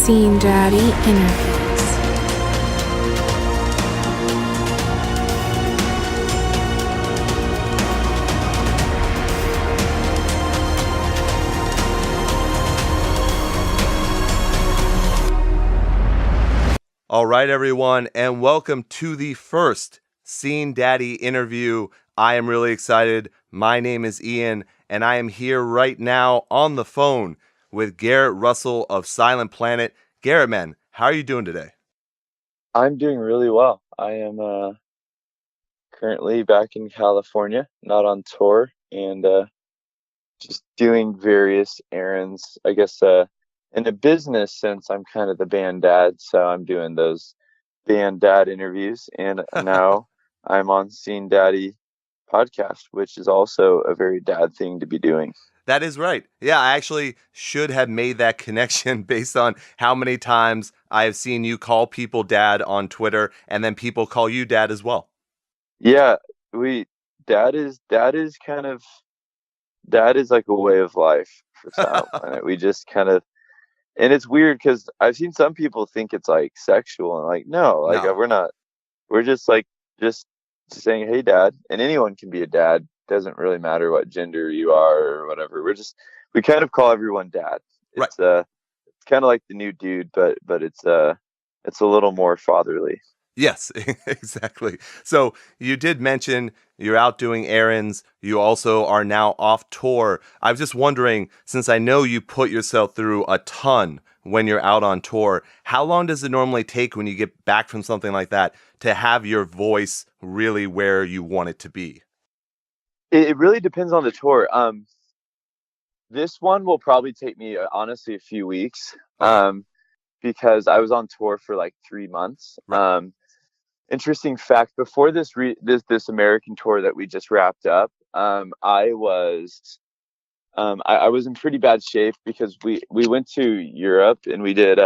Scene Daddy Interviews. All right, everyone, and welcome to the first Scene Daddy interview. I am really excited. My name is Ian, and I am here right now on the phone with Garrett Russell of Silent Planet. Garrett, man, how are you doing today? I'm doing really well. I am currently back in California, not on tour, and just doing various errands. I guess in a business sense, I'm kind of the band dad, so I'm doing those band dad interviews. And now I'm on Scene Daddy podcast, which is also a very dad thing to be doing. That is right. Yeah, I actually should have made that connection based on how many times I have seen you call people dad on Twitter, and then people call you dad as well. Yeah, dad is like a way of life for Silent Planet. We just kind of, and it's weird because I've seen some people think it's like sexual, and like, no, like No. we're not. We're just saying, hey, dad, and anyone can be a dad. Doesn't really matter what gender you are or whatever. We kind of call everyone dad. Right. It's kind of like the new dude, but it's a little more fatherly. Yes, exactly. So you did mention you're out doing errands. You also are now off tour. I was just wondering, since I know you put yourself through a ton when you're out on tour, how long does it normally take when you get back from something like that to have your voice really where you want it to be? It really depends on the tour. This one will probably take me honestly a few weeks. Okay. Because I was on tour for like 3 months. Right. Interesting fact: before this American tour that we just wrapped up, I was in pretty bad shape because we went to Europe and we did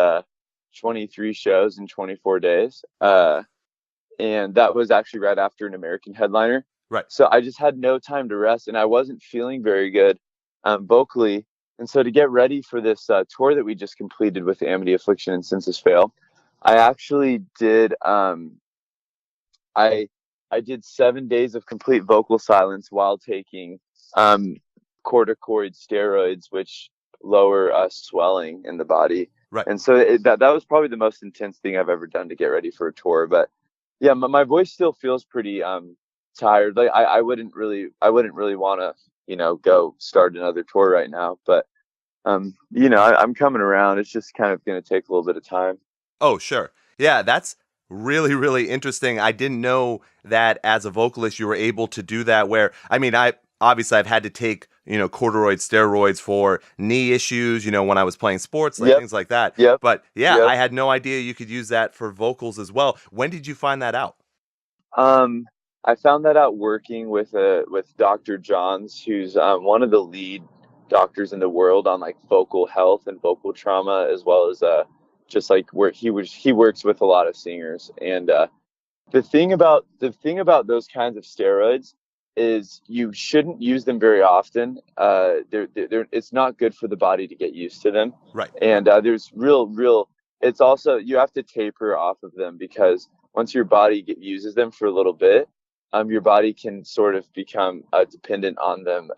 23 shows in 24 days, and that was actually right after an American headliner. Right. So I just had no time to rest, and I wasn't feeling very good vocally. And so to get ready for this tour that we just completed with Amity Affliction and Senses Fail, I actually did I did 7 days of complete vocal silence while taking corticoid steroids, which lower swelling in the body. Right. And so that was probably the most intense thing I've ever done to get ready for a tour. But yeah, my voice still feels pretty tired. Like I wouldn't really want to go start another tour right now. But I'm coming around. It's just kind of going to take a little bit of time. Oh, sure. Yeah, that's really, really interesting. I didn't know that as a vocalist you were able to do that where, I mean, I've had to take, corticoid steroids for knee issues, when I was playing sports, like things like that. Yep. But yeah, Yep. I had no idea you could use that for vocals as well. When did you find that out? I found that out working with Dr. Johns, who's one of the lead doctors in the world on like vocal health and vocal trauma, as well as just like where he works with a lot of singers. And the thing about those kinds of steroids is you shouldn't use them very often. It's not good for the body to get used to them. Right. And there's real. It's also, you have to taper off of them, because once your body uses them for a little bit, your body can sort of become dependent on them.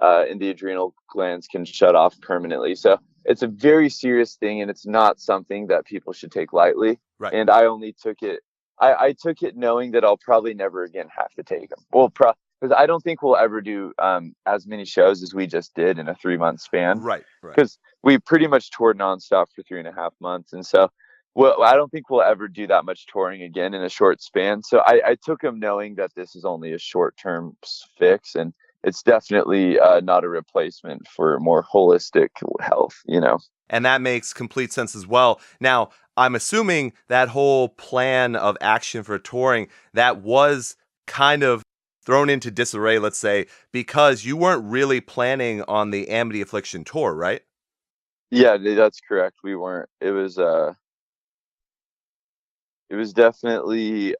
And the adrenal glands can shut off permanently. So it's a very serious thing, and it's not something that people should take lightly. Right. And I only took it. I took it knowing that I'll probably never again have to take them. Well, because I don't think we'll ever do as many shows as we just did in a 3-month span. Right. Because we pretty much toured nonstop for 3.5 months, and so I don't think we'll ever do that much touring again in a short span. So I took them knowing that this is only a short-term fix, and it's definitely not a replacement for more holistic health, And that makes complete sense as well. Now, I'm assuming that whole plan of action for touring, that was kind of thrown into disarray, let's say, because you weren't really planning on the Amity Affliction tour, right? Yeah, that's correct. We weren't. It was definitely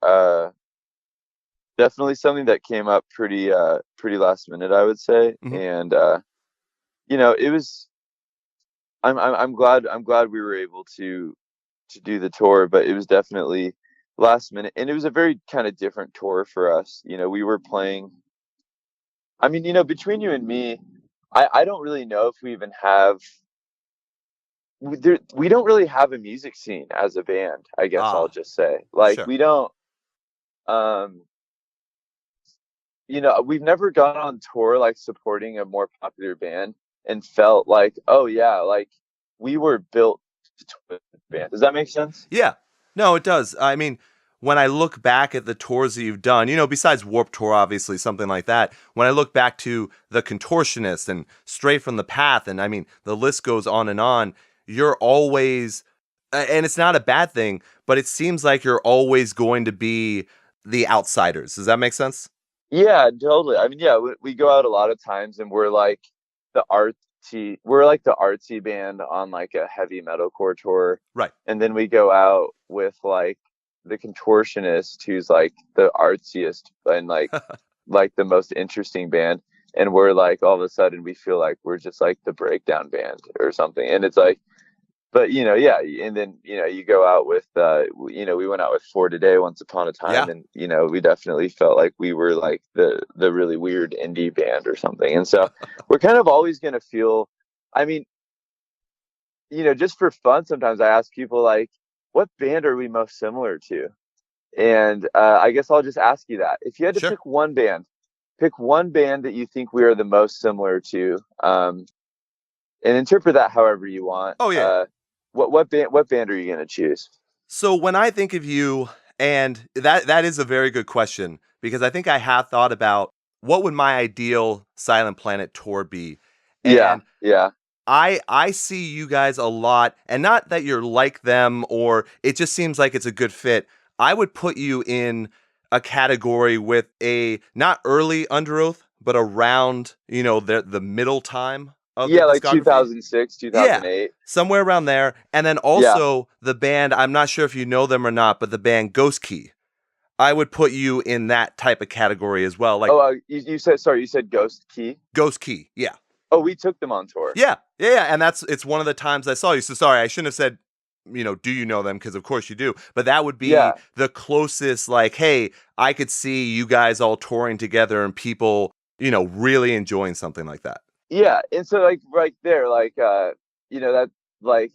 something that came up pretty last minute, I would say. Mm-hmm. And it was I'm glad we were able to do the tour, but it was definitely last minute, and it was a very kind of different tour for us. We were playing. I mean, between you and me, I don't really know if we even have. We don't really have a music scene as a band. I guess I'll Ah, just say, like, sure. we don't. Um, we've never gone on tour like supporting a more popular band and felt like, oh yeah, like we were built to tour with the band. Does that make sense? Yeah. No, it does. I mean, when I look back at the tours that you've done, besides Warped Tour, obviously, something like that, when I look back to The Contortionist and Stray from the Path, and I mean, the list goes on, you're always, and it's not a bad thing, but it seems like you're always going to be the outsiders. Does that make sense? Yeah, totally. I mean, yeah, we go out a lot of times and we're like the artsy band on like a heavy metalcore tour. Right. And then we go out with like the Contortionist, who's like the artsiest and like the most interesting band. And we're like, all of a sudden we feel like we're just like the breakdown band or something. And it's like, but yeah, and then you go out with we went out with For Today once upon a Yeah. time, and we definitely felt like we were like the really weird indie band or something. And so we're kind of always going to feel, I mean, just for fun, sometimes I ask people like, what band are we most similar to? And I guess I'll just ask you that. If you had to Sure. pick one band that you think we are the most similar to, and interpret that however you want. Oh, yeah. What band are you gonna choose? So when I think of you, and that is a very good question, because I think I have thought about what would my ideal Silent Planet tour be. Yeah, And yeah, I see you guys a lot, and not that you're like them or it just seems like it's a good fit. I would put you in a category with a not early Under Oath, but around, the middle time of the yeah. Like discography. 2006, Yeah, 2008. somewhere around there. And then Yeah. also the band, I'm not sure if you know them or not, but the band Ghost Key. I would put you in that type of category as well. Like Oh, you said, sorry. You said Ghost Key. Ghost Key. Yeah. Oh, we took them on tour. Yeah. Yeah. Yeah. And it's one of the times I saw you. So sorry, I shouldn't have said, do you know them? Because of course you do. But that would be Yeah, the closest, like, hey, I could see you guys all touring together and people, really enjoying something like that. yeah. And so like right there, like that like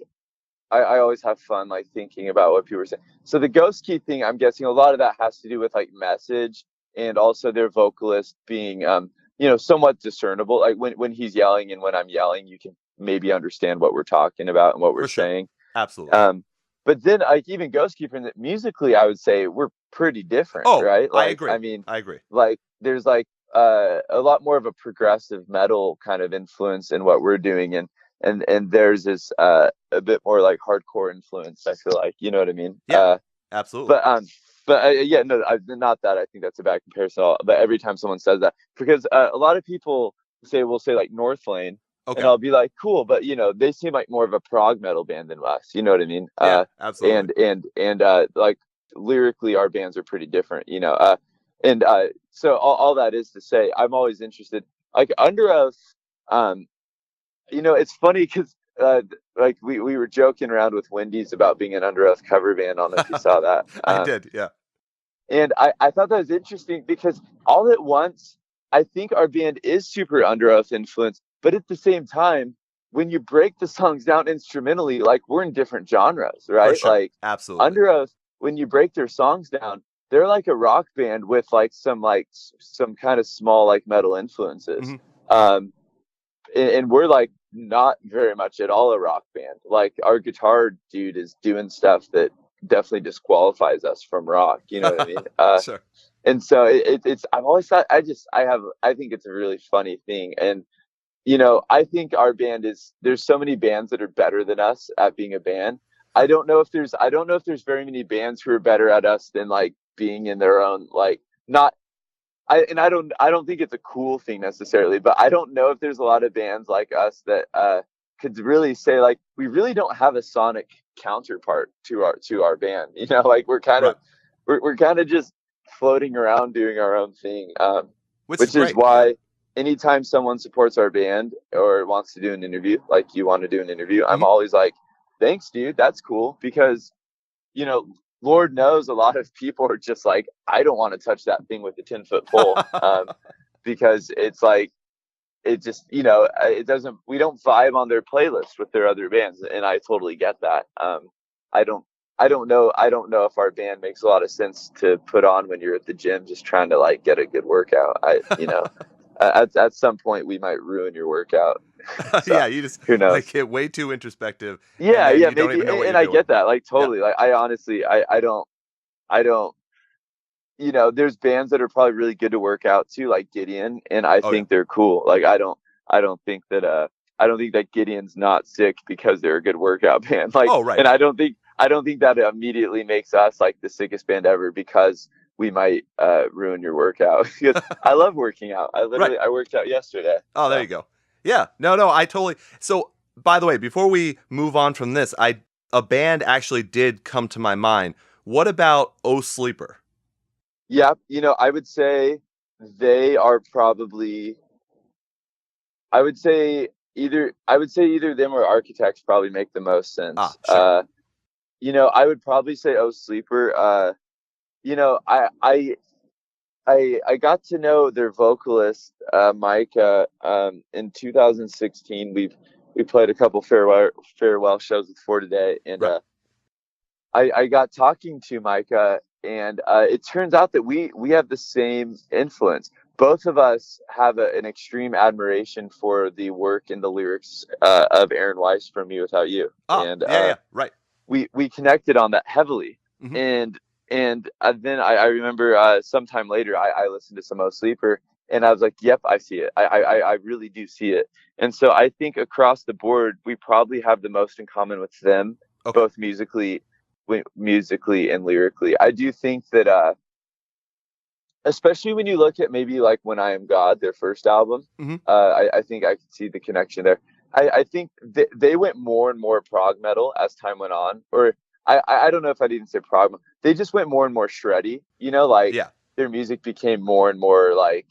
I always have fun like thinking about what people are saying. So the Ghost Key thing, I'm guessing a lot of that has to do with like message and also their vocalist being somewhat discernible. Like when he's yelling and when I'm yelling, you can maybe understand what we're talking about and what we're For sure. saying. Absolutely. But then like even Ghost Keeper musically, I would say we're pretty different, Oh, right? I Like agree. I mean, I agree. like there's like a lot more of a progressive metal kind of influence in what we're doing, and there's this a bit more like hardcore influence. I feel like, you know what I mean. Yeah. Absolutely. But yeah, no, not that I think that's a bad comparison at all. But every time someone says that, because a lot of people will say like North Lane, and Okay. I'll be like, cool, but they seem like more of a prog metal band than us. You know what I mean? Yeah, absolutely. And like lyrically, our bands are pretty different. And so all that is to say, I'm always interested. Like Under Oath, um, it's funny because like we were joking around with Wendy's about being an Under Oath cover band. I don't know if you saw that. I did. Yeah. And I thought that was interesting because all at once, I think our band is super Under Oath influenced, but at the same time, when you break the songs down instrumentally, like we're in different genres, For right? sure. Like Absolutely. Under Oath, when you break their songs down, they're like a rock band with like some kind of small like metal influences. Hmm. Um, and we're like not very much at all a rock band. Like our guitar dude is doing stuff that definitely disqualifies us from rock. You know what I mean? Sure. And so it's I've always thought I think it's a really funny thing. And I think our band there's so many bands that are better than us at being a band. I don't know if there's very many bands who are better at us than like being in their own like not I don't think it's a cool thing necessarily, but I don't know if there's a lot of bands like us that could really say like we really don't have a sonic counterpart to our band. Like Right. we're kind of just floating around doing our own thing, Which is which is great. Yeah. why anytime someone supports our band or wants to do an interview, like you want to do an interview, I'm Mhm. always like, thanks, dude. That's cool. Because, you know, Lord knows a lot of people are just like, I don't want to touch that thing with the 10-foot pole. Because it's like, it just, it doesn't, we don't vibe on their playlist with their other bands. And I totally get that. I don't, I don't know if our band makes a lot of sense to put on when you're at the gym, just trying to like get a good workout. At some point we might ruin your workout. So Yeah, you just who knows? like get way too introspective, and Yeah. then Yeah, you don't maybe. even know what And you're I doing. get that. Like Yeah. totally. Like I honestly, I don't, there's bands that are probably really good to work out to, like Gideon, and I Oh yeah. think they're cool. Like I don't think that I don't think that Gideon's not sick because they're a good workout band. Like, Oh right. and I don't think that immediately makes us like the sickest band ever because we might ruin your workout. Because I love working out. Right. I worked out yesterday. Oh, there So you go. Yeah. No, I totally. So, by the way, before we move on from this, a band actually did come to my mind. What about Oh Sleeper? yeah, I would say they are probably I would say either them or Architects probably make the most Ah, sense. sure. I would probably say Oh Sleeper. You know, I got to know their vocalist, Micah, in 2016. We played a couple farewell shows with For Today, and Right. I got talking to Micah, and it turns out that we have the same influence. Both of us have an extreme admiration for the work and the lyrics of Aaron Weiss from Me Without You, Ah, and yeah. Right. we connected on that heavily. Hmm. And then I remember sometime later I listened to some O Sleeper, and I was like, yep, I see it. I really do see it. And so I think across the board we probably have the most in common with them, Okay. both musically and lyrically. I do think that especially when you look at maybe like When I Am God, their first album, Hmm. I think I could see the connection there. I think they went more and more prog metal as time went on, or I don't know if I'd even say prog. They just went more and more shreddy. Like Yeah. their music became more and more like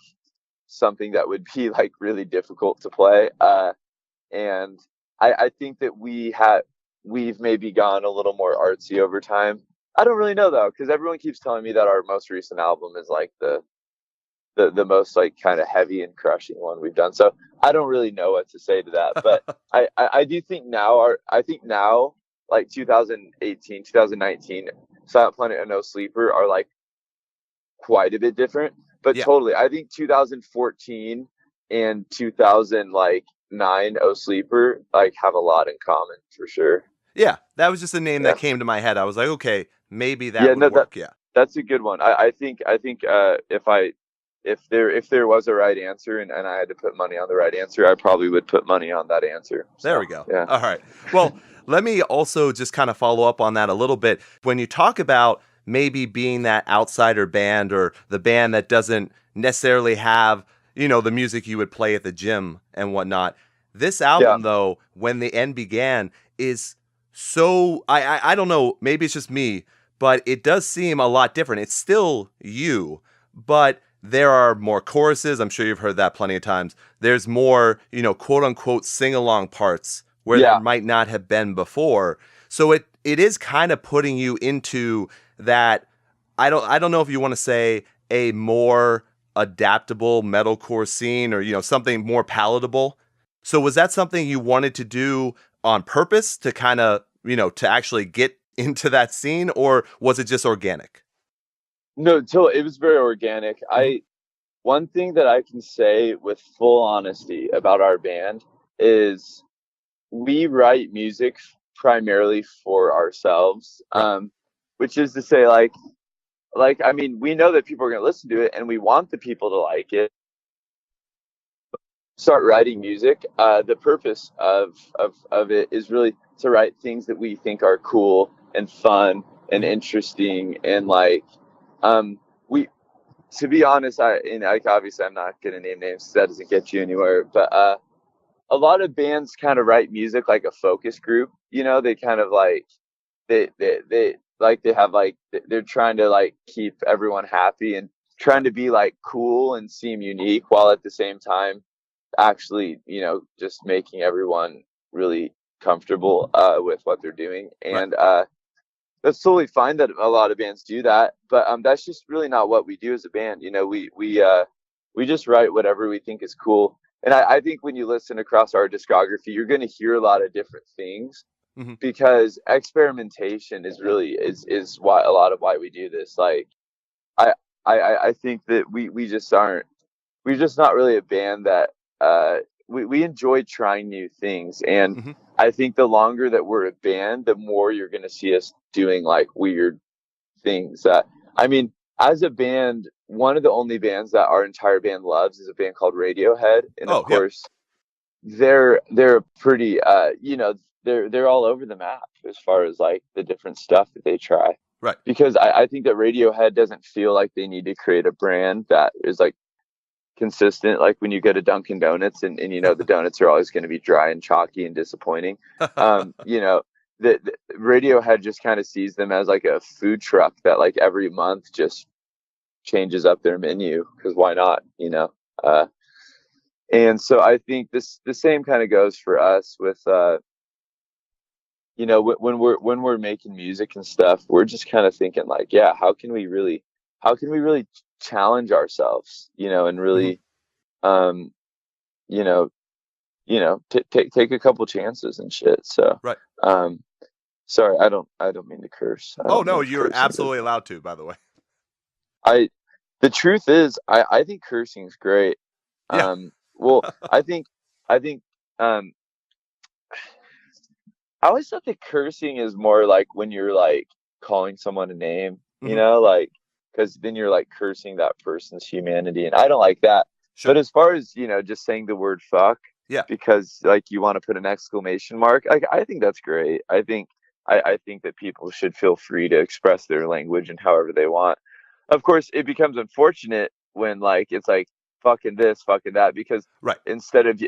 something that would be like really difficult to play. And I think that we've maybe gone a little more artsy over time. I don't really know though, because everyone keeps telling me that our most recent album is like the most like kind of heavy and crushing one we've done. So I don't really know what to say to that, but I do think now like 2018, 2019, Silent Planet and No Sleeper are like quite a bit different, but Yeah. totally. I think 2014 and 2009 Oh Sleeper like have a lot in common for sure. Yeah. That was just a name that Yeah. came to my head. I was like, okay, maybe that Yeah, would no, work. Yeah. that's a good one. I think if there was a right answer and I had to put money on the right answer, I probably would put money on that answer. There So we go. yeah. All right. Well, let me also just kind of follow up on that a little bit. When you talk about maybe being that outsider band or the band that doesn't necessarily have, the music you would play at the gym and whatnot, this Yeah. album, though, When the End Began, is so, I don't know, maybe it's just me, but it does seem a lot different. It's still you, but there are more choruses. I'm sure you've heard that plenty of times. There's more, quote unquote sing along parts where there Yeah. might not have been before. So it is kind of putting you into that. I don't know if you want to say a more adaptable metalcore scene or something more palatable. So was that something you wanted to do on purpose to kind of to actually get into that scene, or was it just organic? No, it was very organic. Hmm. One thing that I can say with full honesty about our band is we write music primarily for ourselves. Right. Which is to say I mean, we know that people are going to listen to it and we want the people to like it. Start writing music. The purpose of it is really to write things that we think are cool and fun and Hmm. interesting and we to be honest, obviously I'm not gonna name names 'cause that doesn't get you anywhere. But a lot of bands kind of write music like a focus group. They kind of like they have like they're trying to like keep everyone happy, and trying to be like cool and seem unique while at the same time actually, just making everyone really comfortable with what they're doing. Right. And that's totally fine that a lot of bands do that, but that's just really not what we do as a band. We just write whatever we think is cool. And I think when you listen across our discography, you're going to hear a lot of different things, Mm-hmm. because experimentation is really is why a lot of why we do this. Like I think that we're just not really a band that we enjoy trying new things. And Mm-hmm. I think the longer that we're a band, the more you're going to see us doing like weird things. I mean, as a band, one of the only bands that our entire band loves is a band called Radiohead, and of course, they're pretty they're all over the map as far as like the different stuff that they try. Right. Because I think that Radiohead doesn't feel like they need to create a brand that is like consistent. Like when you go to Dunkin' Donuts and the donuts are always going to be dry and chalky and disappointing. The Radiohead just kind of sees them as like a food truck that like every month just changes up their menu, because why not, and so I think the same kind of goes for us with when we're making music and stuff. We're just kind of thinking like, yeah, how can we really challenge ourselves, and really take a couple chances and shit. So Right. Sorry, I don't mean to curse. Oh no, you're absolutely allowed to, by the way. The truth is, I think cursing is great. Yeah. Well, I think I always thought that cursing is more like when you're like calling someone a name, like, because then you're like cursing that person's humanity, and I don't like that. Sure. But as far as just saying the word fuck, because like you want to put an exclamation mark, like I think that's great. I think that people should feel free to express their language in however they want. Of course, it becomes unfortunate when like it's like fucking this, fucking that, because instead of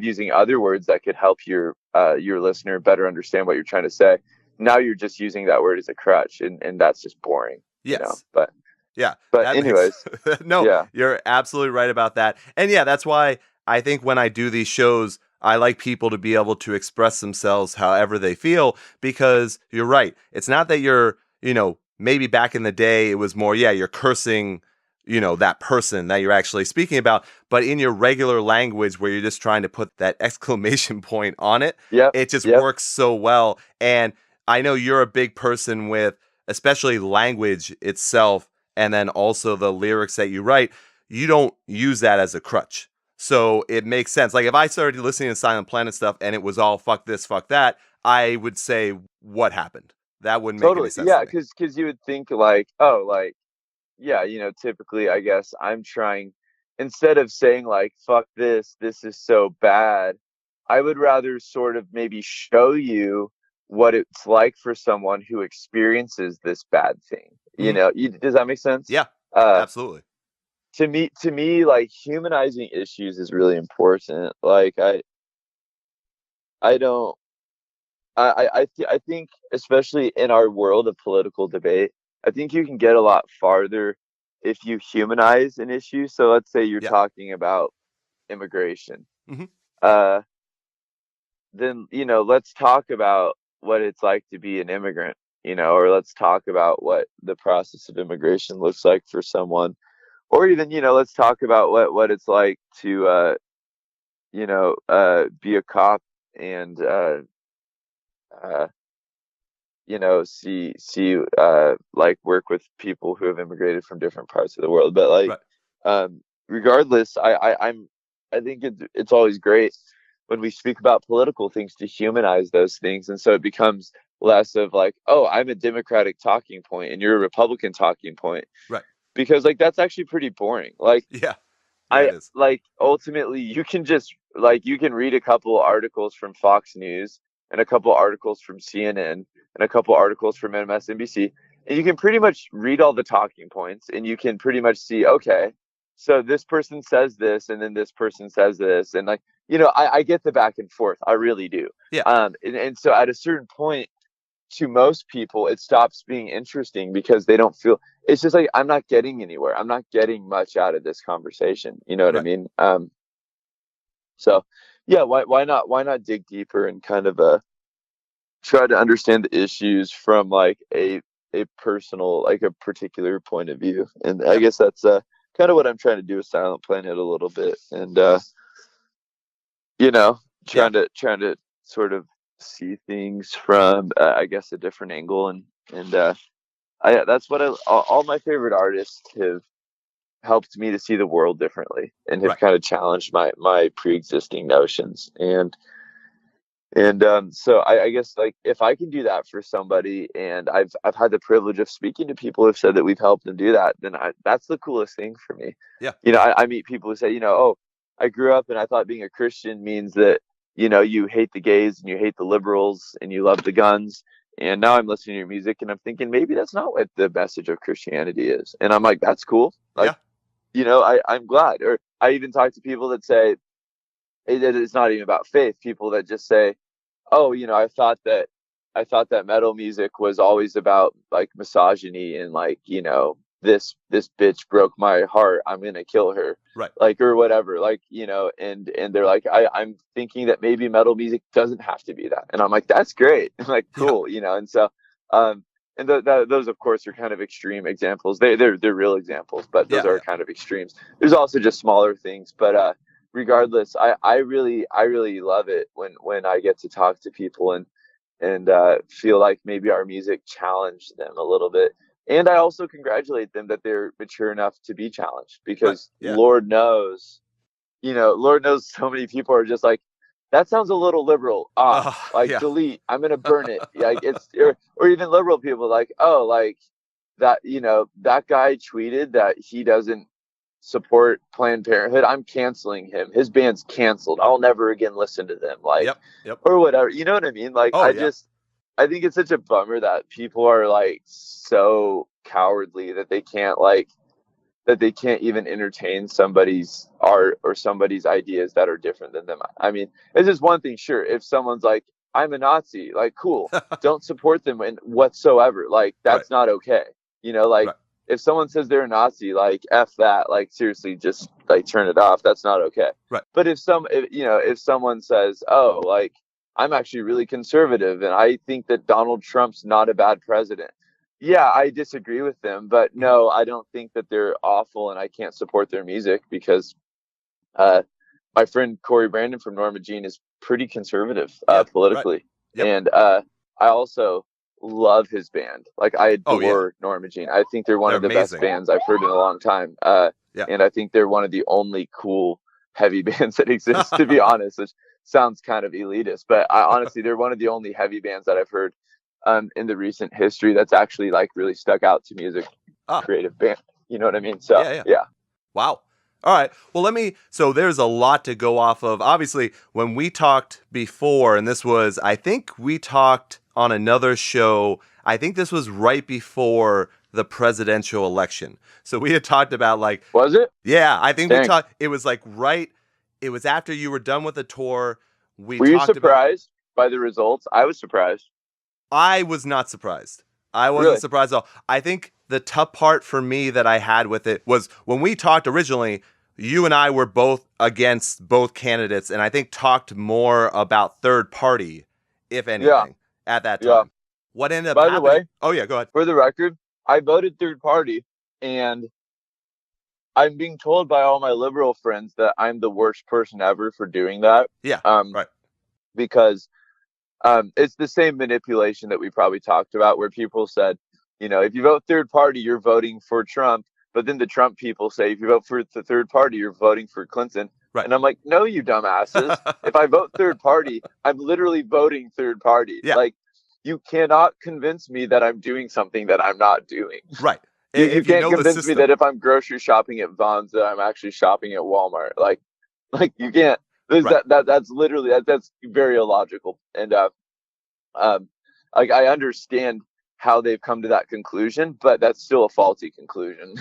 using other words that could help your listener better understand what you're trying to say, now you're just using that word as a crutch, and that's just boring. Yes. But anyways, you're absolutely right about that. And yeah, that's why I think when I do these shows, I like people to be able to express themselves however they feel, because you're right. It's not that you're, maybe back in the day it was more, you're cursing, that person that you're actually speaking about, but in your regular language where you're just trying to put that exclamation point on it, it just works so well. And I know you're a big person with especially language itself, and then also the lyrics that you write. You don't use that as a crutch. So it makes sense. Like if I started listening to Silent Planet stuff and it was all fuck this, fuck that, I would say, what happened? That wouldn't make any sense. Yeah, because you would think like, oh, like, typically I guess I'm trying, instead of saying like, fuck this is so bad, I would rather sort of maybe show you what it's like for someone who experiences this bad thing. Does that make sense? Yeah, absolutely. To me, like humanizing issues is really important. Like I think, especially in our world of political debate, I think you can get a lot farther if you humanize an issue. So let's say you're talking about immigration. Then, let's talk about what it's like to be an immigrant, or let's talk about what the process of immigration looks like for someone. Or even, let's talk about what it's like to, be a cop and, see like work with people who have immigrated from different parts of the world. But like, regardless, I think it's always great when we speak about political things to humanize those things, and so it becomes less of like, oh, I'm a Democratic talking point and you're a Republican talking point, right? Because like that's actually pretty boring. Like, it is. Like ultimately, you can just like you can read a couple articles from Fox News and a couple articles from CNN and a couple articles from MSNBC, and you can pretty much read all the talking points, and you can pretty much see, okay, so this person says this, and then this person says this, and like, I get the back and forth. I really do. Yeah. And so at a certain point, to most people, it stops being interesting because they don't feel, it's just like, I'm not getting anywhere. I'm not getting much out of this conversation. You know what I Right. mean? So yeah, why not dig deeper and kind of try to understand the issues from like a personal, like a particular point of view. And I Yeah. guess that's kind of what I'm trying to do with Silent Planet a little bit. And you know, Yeah. trying to sort of see things from I guess a different angle. And that's what all my favorite artists have helped me to see the world differently and have Right. kind of challenged my pre-existing notions. And so I guess like if I can do that for somebody, and I've had the privilege of speaking to people who've said that we've helped them do that, then that's the coolest thing for me. Yeah. You know, I meet people who say, oh, I grew up and I thought being a Christian means that, you hate the gays and you hate the liberals and you love the guns. And now I'm listening to your music and I'm thinking maybe that's not what the message of Christianity is. And I'm like, that's cool. Like, Yeah. I'm glad. Or I even talk to people that say it's not even about faith. People that just say, oh, I thought that metal music was always about like misogyny and like, this bitch broke my heart, I'm gonna kill her. Right. Like, or whatever, like, and they're like, I'm thinking that maybe metal music doesn't have to be that. And I'm like, that's great. Like, Yeah. cool, and so and those of course are kind of extreme examples. They're real examples, but those Yeah. are kind of extremes. There's also just smaller things, but regardless, I really love it when I get to talk to people and feel like maybe our music challenged them a little bit. And I also congratulate them that they're mature enough to be challenged, Right. because Yeah. Lord knows so many people are just like, that sounds a little liberal. Like, Yeah. delete, I'm going to burn it. Like, or even liberal people like, oh, like that, that guy tweeted that he doesn't support Planned Parenthood, I'm canceling him. His band's canceled. I'll never again listen to them. Like, Yep. Yep. or whatever. You know what I mean? Like, Oh yeah. I think it's such a bummer that people are like so cowardly that they can't even entertain somebody's art or somebody's ideas that are different than them. I mean, it's just one thing. Sure, if someone's like, I'm a Nazi, like, cool, don't support them in whatsoever. Like, Right. that's not okay. Like, Right. if someone says they're a Nazi, like, F that, like, seriously, just like turn it off. That's not okay. Right. But if someone says, oh, like, I'm actually really conservative and I think that Donald Trump's not a bad president. Yeah, I disagree with them, but no, I don't think that they're awful and I can't support their music because my friend Corey Brandon from Norma Jean is pretty conservative politically. Right. Yep. And I also love his band. Like, I adore Norma Jean. I think they're one of the amazing. best bands I've heard in a long time. And I think they're one of the only cool heavy bands that exist, to be honest, which sounds kind of elitist, but honestly, they're one of the only heavy bands that I've heard in the recent history that's actually like really stuck out to me as a creative band. You know what I mean? So yeah. Wow. All right. Well, so there's a lot to go off of. Obviously, when we talked before, and I think we talked on another show, I think this was right before the presidential election. So we had talked about like... Was it? Yeah, I think we talked... It was like it was after you were done with the tour. Were you surprised by the results? I was surprised. I was not surprised. I wasn't surprised at all. I think the tough part for me that I had with it was when we talked originally, you and I were both against both candidates, and I think talked more about third party, if anything, at that time. Yeah. What ended up happening? By the way, oh yeah, go ahead. For the record, I voted third party, and I'm being told by all my liberal friends that I'm the worst person ever for doing that. Yeah, right. Because it's the same manipulation that we probably talked about, where people said, if you vote third party, you're voting for Trump. But then the Trump people say, if you vote for the third party, you're voting for Clinton. Right. And I'm like, no, you dumbasses. If I vote third party, I'm literally voting third party. Yeah. Like, you cannot convince me that I'm doing something that I'm not doing. Right. You can't convince me that if I'm grocery shopping at Vons, that I'm actually shopping at Walmart. Like you can't. That's literally that's very illogical. And like, I understand how they've come to that conclusion, but that's still a faulty conclusion,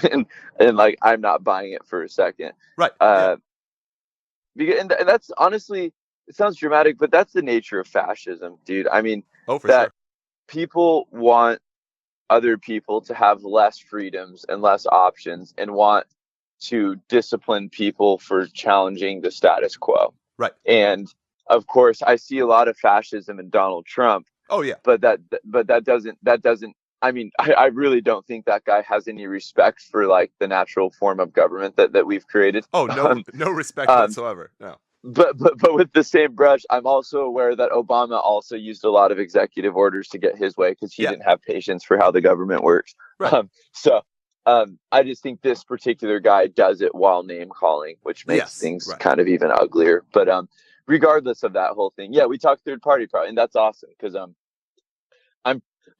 and like, I'm not buying it for a second. Right. And that's honestly, it sounds dramatic, but that's the nature of fascism, dude. I mean, sure. people want other people to have less freedoms and less options and want to discipline people for challenging the status quo. Right. And of course, I see a lot of fascism in Donald Trump. Oh yeah. But that doesn't. I mean, I really don't think that guy has any respect for like the natural form of government that we've created. Oh no respect whatsoever. No. But with the same brush, I'm also aware that Obama also used a lot of executive orders to get his way because he didn't have patience for how the government works. Right. I just think this particular guy does it while name calling, which makes things kind of even uglier. But regardless of that whole thing, we talk third party probably, and that's awesome because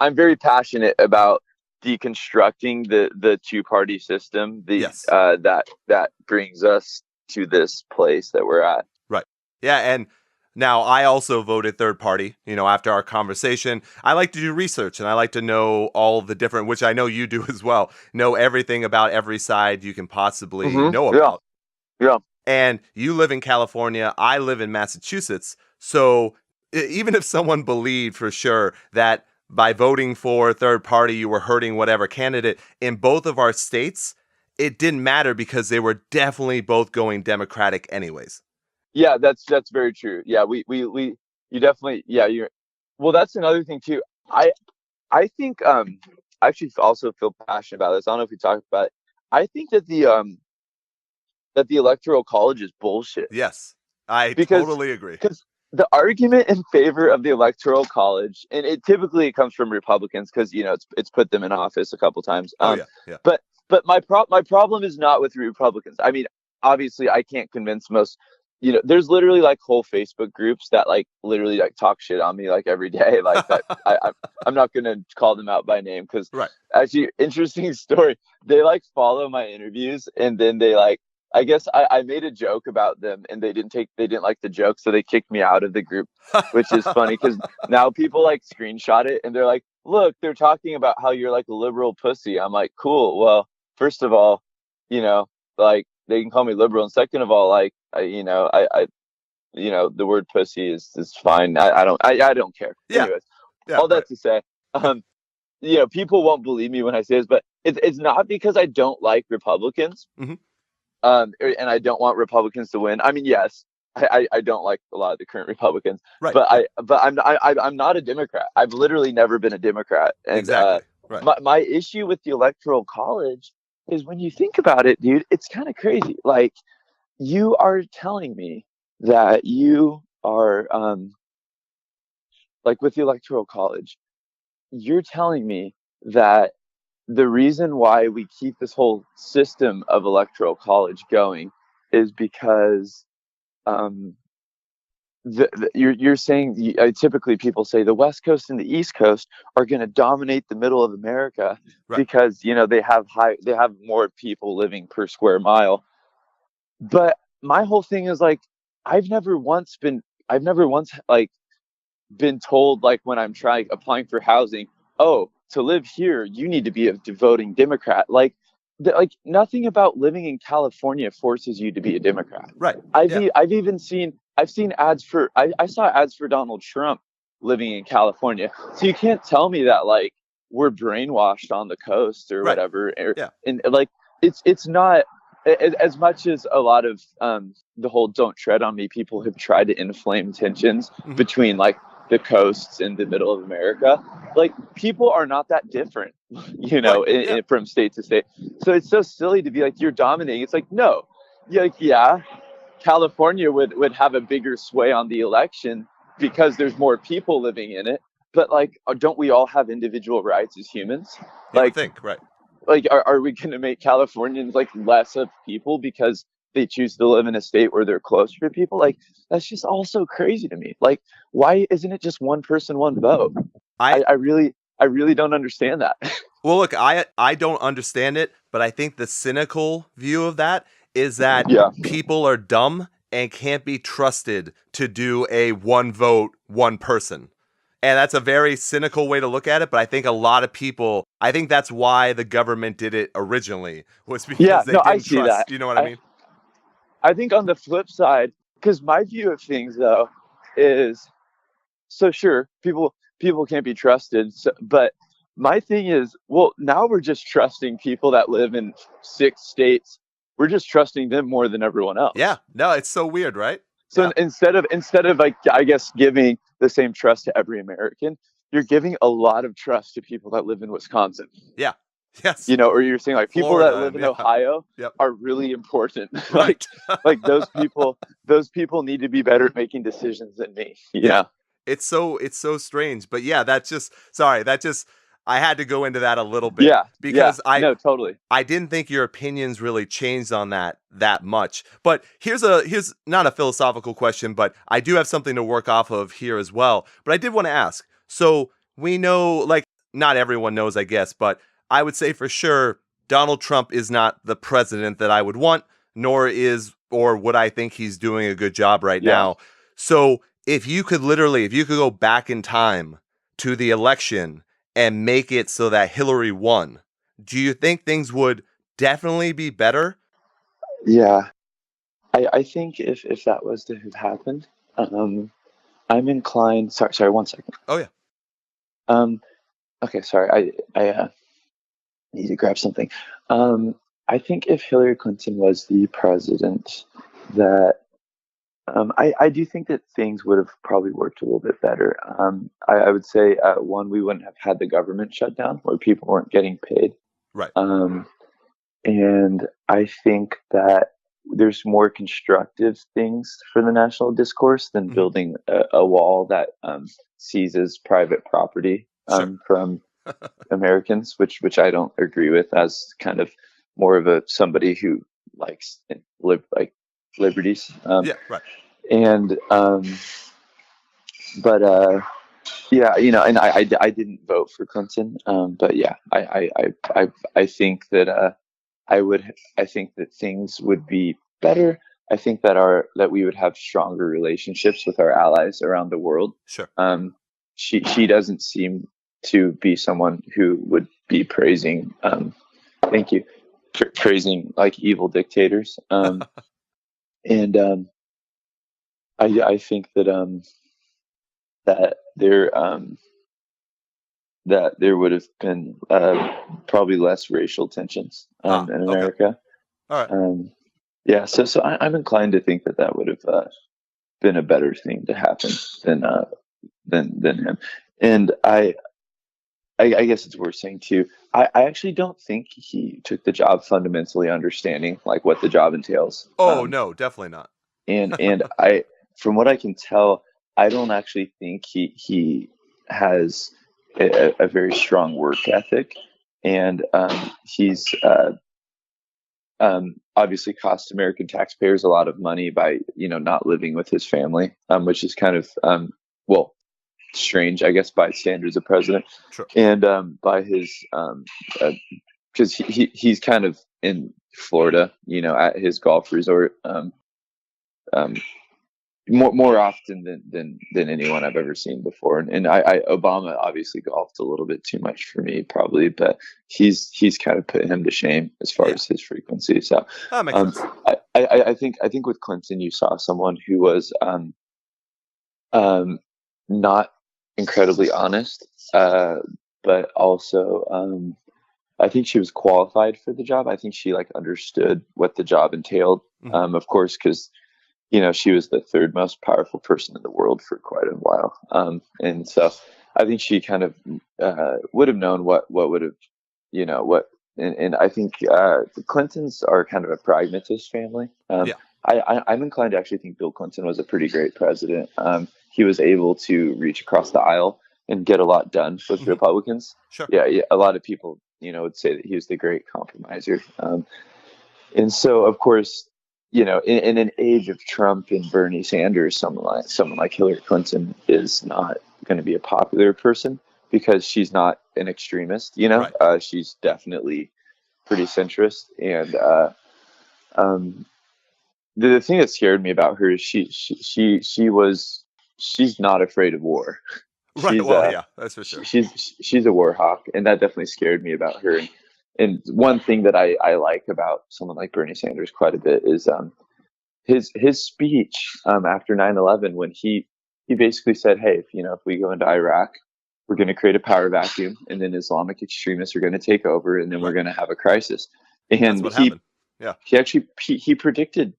I'm very passionate about deconstructing the two-party system. That brings us to this place that we're at. Right. Yeah, and now I also voted third party. After our conversation, I like to do research and I like to know all the different, which I know you do as well. Know everything about every side you can possibly know about. Yeah. And you live in California. I live in Massachusetts. So even if someone believed for sure that by voting for third party, you were hurting whatever candidate in both of our states, it didn't matter because they were definitely both going Democratic anyways. Yeah, that's very true. Yeah, you definitely, well, that's another thing too. I think, I actually also feel passionate about this. I don't know if we talked about it. I think that the electoral college is bullshit. Yes, I totally agree. Because the argument in favor of the electoral college, and it typically comes from Republicans because it's put them in office a couple times. Yeah. But my problem is not with Republicans. I mean, obviously, I can't convince most. There's literally like whole Facebook groups that like literally like talk shit on me like every day. Like that, I'm not gonna call them out by name because actually, interesting story. They like follow my interviews and then they like. I guess I made a joke about them and they didn't like the joke, so they kicked me out of the group, which is funny because now people like screenshot it and they're like, look, they're talking about how you're like a liberal pussy. I'm like, cool. Well, first of all, like they can call me liberal, and second of all, like the word pussy is fine. I don't care. Yeah. Anyways, all that to say, people won't believe me when I say this, but it's not because I don't like Republicans. Mm-hmm. And I don't want Republicans to win. I mean, yes, I don't like a lot of the current Republicans, right. But I'm not a Democrat. I've literally never been a Democrat. And, exactly. Right. My issue with the electoral college is when you think about it, dude, it's kind of crazy. Like you are telling me that you are, like with the electoral college, you're telling me that the reason why we keep this whole system of electoral college going is because you're saying typically people say the West Coast and the East Coast are going to dominate the middle of America because they have more people living per square mile. But my whole thing is like I've never once like been told like when I'm applying for housing, oh, to live here, you need to be a voting Democrat. Like nothing about living in California forces you to be a Democrat. Right. I've seen ads for, I saw ads for Donald Trump living in California. So you can't tell me that like we're brainwashed on the coast or whatever. And like, it's not as much as a lot of the whole don't tread on me people have tried to inflame tensions between like the coasts and the middle of America. Like people are not that different, from state to state. So it's so silly to be like, you're dominating. It's like, no, California would have a bigger sway on the election because there's more people living in it. But like, don't we all have individual rights as humans? Like, like, are we going to make Californians like less of people because they choose to live in a state where they're closer to people? Like, that's just all so crazy to me. Like, why isn't it just one person, one vote? I really don't understand that. Well, look, I don't understand it, but I think the cynical view of that is that people are dumb and can't be trusted to do a one vote, one person. And that's a very cynical way to look at it, but I think a lot of people, I think that's why the government did it originally, was because they didn't trust. That. You know what I mean? I think on the flip side, because my view of things though is, so sure, people people can't be trusted. So, but my thing is, well, now we're just trusting people that live in 6 states. We're just trusting them more than everyone Yeah. else. No, it's so weird, right? So Yeah. instead of like, I guess, giving the same trust to every American, you're giving a lot of trust to people that live in Wisconsin. Yeah. Yes. Or you're saying like people that Florida live and in yeah. Ohio Yep. are really important. Right. like those people need to be better at making decisions than me. Yeah. It's so strange. But yeah, I had to go into that a little bit Yeah. because No, totally. I didn't think your opinions really changed on that much. But here's not a philosophical question, but I do have something to work off of here as well. But I did want to ask. So we know, like, not everyone knows, I guess, but I would say for sure Donald Trump is not the president that I would want, nor would I think he's doing a good job right now. So if you could go back in time to the election and make it so that Hillary won, do you think things would definitely be better? Yeah. I think if that was to have happened, I'm inclined. Sorry, 1 second. Oh yeah. Okay, sorry. I need to grab something. I think if Hillary Clinton was the president, that I do think that things would have probably worked a little bit better. I would say one, we wouldn't have had the government shut down where people weren't getting paid. Right. And I think that there's more constructive things for the national discourse than building a wall that seizes private property from Americans, which I don't agree with, as kind of more of somebody who likes liberties. Yeah, right. And but yeah, and I didn't vote for Clinton. But yeah, I think that I think that things would be better. I think that we would have stronger relationships with our allies around the world. Sure. She doesn't seem to be someone who would be praising thank you, praising like evil dictators. And I think that that there would have been probably less racial tensions in America. Okay. All right. Yeah, so I'm inclined to think that would have been a better thing to happen than him. And I guess it's worth saying too. I actually don't think he took the job fundamentally understanding like what the job entails. Oh no, definitely not. And from what I can tell, I don't actually think he has a very strong work ethic, and he's obviously cost American taxpayers a lot of money by not living with his family, which is kind of strange, I guess, by standards of president. Sure. And by his because he's kind of in Florida, at his golf resort. More often than anyone I've ever seen before, and Obama obviously golfed a little bit too much for me probably, but he's kind of put him to shame as far as his frequency. So that makes sense. I think with Clinton you saw someone who was not incredibly honest, but also I think she was qualified for the job. I think she understood what the job entailed. Of course, because she was the third most powerful person in the world for quite a while. And so I think she kind of would have known what would have, and I think the Clintons are kind of a pragmatist family. I'm inclined to actually think Bill Clinton was a pretty great president. He was able to reach across the aisle and get a lot done with Republicans. Sure. Yeah. A lot of people, would say that he was the great compromiser. And so, of course, in an age of Trump and Bernie Sanders, someone like Hillary Clinton is not going to be a popular person because she's not an extremist. Right. She's definitely pretty centrist, and the thing that scared me about her is she's not afraid of war. Right. Yeah, that's for sure. She's a war hawk, and that definitely scared me about her. And one thing that I like about someone like Bernie Sanders quite a bit is his speech after 9/11, when he basically said, hey, if we go into Iraq, we're going to create a power vacuum, and then Islamic extremists are going to take over, and then we're going to have a crisis. That's And what happened. Yeah. he actually he predicted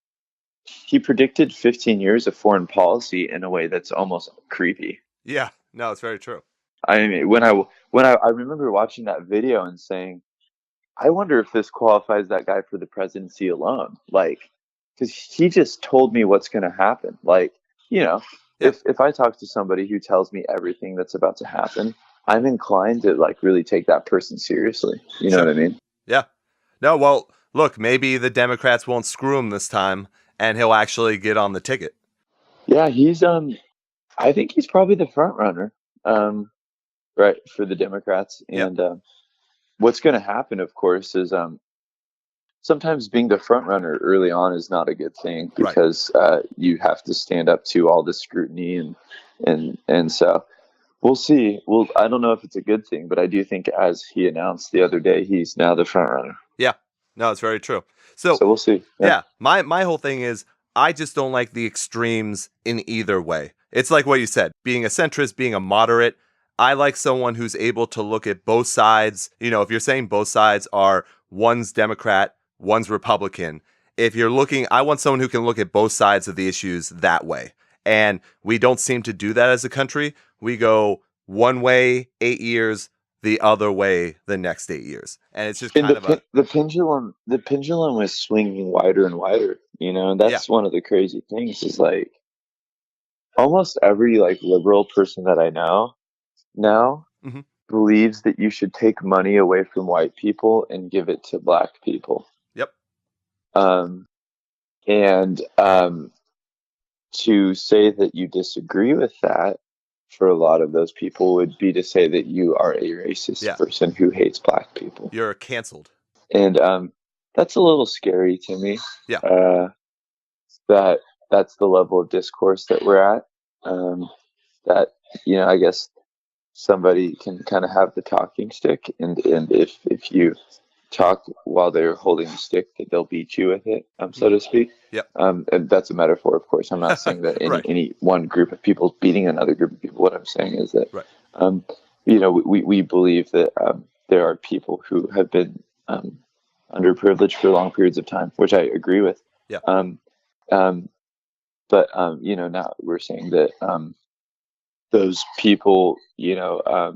15 years of foreign policy in a way that's almost creepy. Yeah. No, it's very true. I mean, I remember watching that video and saying, I wonder if this qualifies that guy for the presidency alone. Like, because he just told me what's going to happen. Like, you know, Yeah. if I talk to somebody who tells me everything that's about to happen, I'm inclined to like really take that person seriously. You know Sure. what I mean? Yeah. No, well, look, maybe the Democrats won't screw him this time and he'll actually get on the ticket. Yeah, he's I think he's probably the front runner, right, for the Democrats. And what's going to happen, of course, is sometimes being the front runner early on is not a good thing because you have to stand up to all this scrutiny and so we'll see. Well, I don't know if it's a good thing, but I do think, as he announced the other day, he's now the front runner. Yeah, no, it's very true. So we'll see. Yeah, my whole thing is I just don't like the extremes in either way. It's like what you said, being a centrist, being a moderate. I like someone who's able to look at both sides. You know, if you're saying both sides are one's Democrat, one's Republican, if you're looking, I want someone who can look at both sides of the issues that way. And we don't seem to do that as a country. We go one way 8 years, the other way the next 8 years. And it's just kind of the pendulum was swinging wider and wider, you know, and that's one of the crazy things is like almost every like liberal person that I know now believes that you should take money away from white people and give it to black people. Yep. And to say that you disagree with that for a lot of those people would be to say that you are a racist person who hates black people. You're canceled. And that's a little scary to me. Yeah. That's the level of discourse that we're at. That, you know, I guess somebody can kind of have the talking stick, and if you talk while they're holding the stick, that they'll beat you with it, so to speak. Yep. And that's a metaphor, of course. I'm not saying that any one group of people beating another group of people. What I'm saying is that, you know, we believe that there are people who have been underprivileged for long periods of time, which I agree with. Yeah. But you know, now we're saying that those people, you know,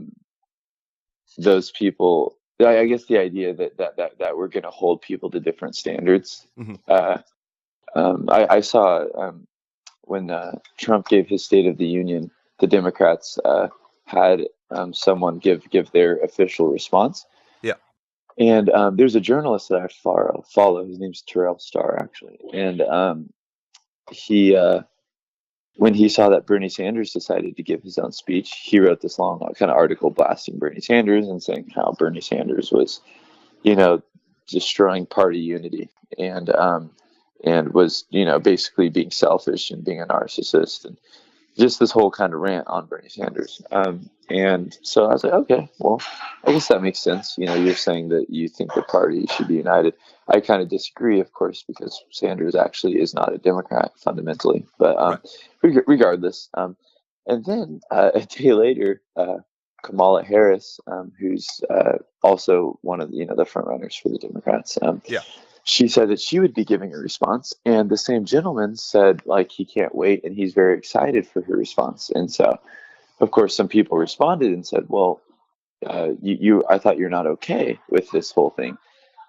those people. I guess the idea that we're going to hold people to different standards. I saw when Trump gave his State of the Union, the Democrats had someone give their official response. Yeah. And there's a journalist that I follow. His name's Terrell Starr, actually. And he, when he saw that Bernie Sanders decided to give his own speech, he wrote this long kind of article blasting Bernie Sanders and saying how Bernie Sanders was, you know, destroying party unity and was, you know, basically being selfish and being a narcissist and just this whole kind of rant on Bernie Sanders. And so I was like, okay, well, I guess that makes sense. You know, you're saying that you think the party should be united. I kind of disagree, of course, because Sanders actually is not a Democrat fundamentally. But regardless, and then a day later, Kamala Harris, who's also one of the front runners for the Democrats, she said that she would be giving a response, and the same gentleman said like he can't wait and he's very excited for her response. And so, of course, some people responded and said, "Well, I thought you're not okay with this whole thing."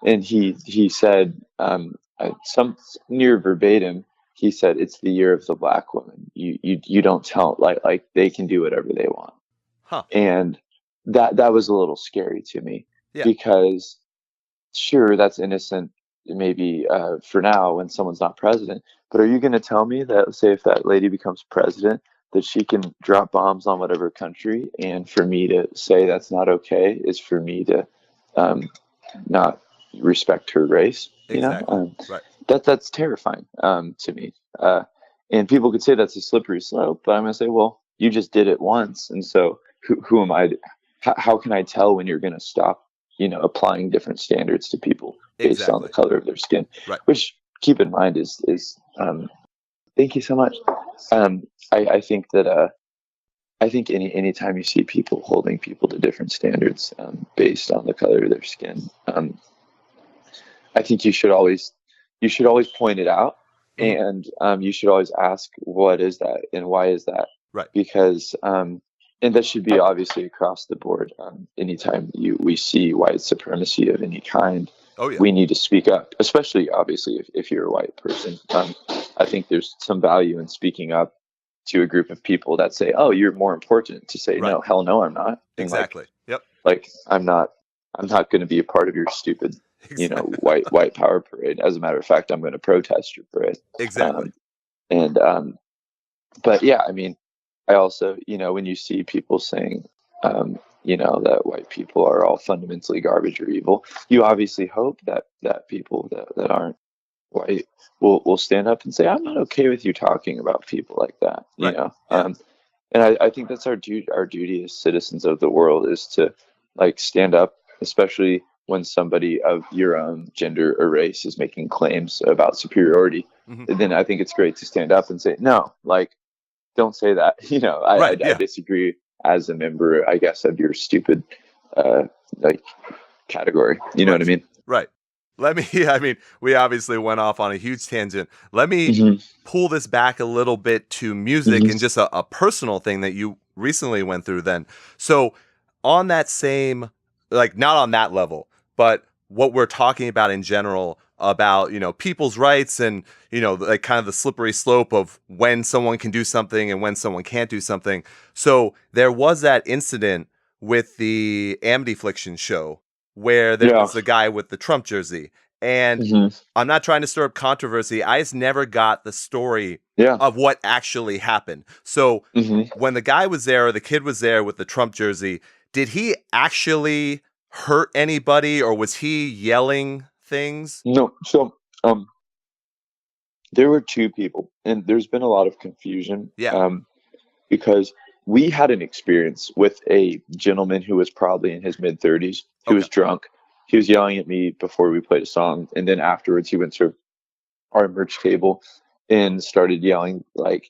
And he said, some near verbatim, he said, "It's the year of the black woman. You don't tell like they can do whatever they want." Huh. And that was a little scary to me because sure, that's innocent maybe for now when someone's not president, but are you going to tell me that, say, if that lady becomes president, that she can drop bombs on whatever country, and for me to say that's not okay is for me to not respect her race? Exactly. You know, that's terrifying to me. And people could say that's a slippery slope, but I'm going to say, well, you just did it once, and so who am I? How can I tell when you're going to stop, you know, applying different standards to people based on the color of their skin? Right. Which, keep in mind, is thank you so much. I think that I think anytime you see people holding people to different standards based on the color of their skin, I think you should always point it out, Mhm. and you should always ask, what is that and why is that? Right. Because and that should be obviously across the board. Anytime we see white supremacy of any kind, Oh yeah. we need to speak up, especially obviously if you're a white person. I think there's some value in speaking up to a group of people that say, "Oh, you're more important," to say, Right. "No, hell no, I'm not." And Exactly. Yep. like I'm not going to be a part of your stupid, Exactly. white power parade. As a matter of fact, I'm going to protest your parade. Exactly. And but yeah, I mean, I also, when you see people saying, that white people are all fundamentally garbage or evil, you obviously hope that people that aren't white will stand up and say, "I'm not okay with you talking about people like that." Right. Yeah. And I think that's our duty as citizens of the world, is to like stand up, especially when somebody of your own gender or race is making claims about superiority. Hmm. Then I think it's great to stand up and say, "No, like, don't say that." I Right. Yeah. disagree as a member, I guess, of your stupid uh, like category. You know what I Right. mean? Right. Let me, I mean, we obviously went off on a huge tangent. Let me Hmm. pull this back a little bit to music and just a personal thing that you recently went through then. So, on that same, like, not on that level, but what we're talking about in general about, people's rights and, like kind of the slippery slope of when someone can do something and when someone can't do something. So, there was that incident with the Amity Affliction show where there Yeah. was the guy with the Trump jersey. And Hmm. I'm not trying to stir up controversy. I just never got the story Yeah. of what actually happened. So Hmm. when the guy was there or the kid was there with the Trump jersey, did he actually hurt anybody or was he yelling things? No. So there were two people, and there's been a lot of confusion. Yeah. Because we had an experience with a gentleman who was probably in his mid 30s. He was Okay. drunk. He was yelling at me before we played a song, and then afterwards he went to our merch table and started yelling like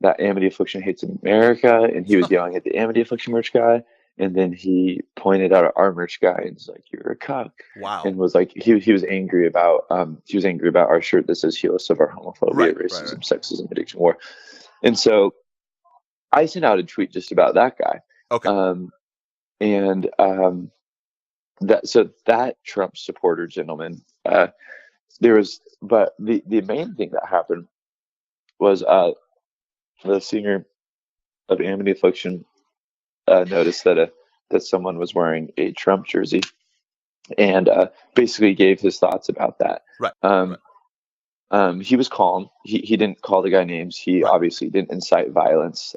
that Amity Affliction hates America, and he was yelling at the Amity Affliction merch guy, and then he pointed out our merch guy and was like, "You're a cuck," Wow. and was like he was angry about our shirt that says "Heal us of our homophobia, Right, racism, sexism, addiction, war," and so I sent out a tweet just about that guy. Okay. And that Trump supporter gentleman, but the main thing that happened was the singer of Amity Affliction noticed that someone was wearing a Trump jersey, and basically gave his thoughts about that. Right. He was calm. He didn't call the guy names. He Right. obviously didn't incite violence.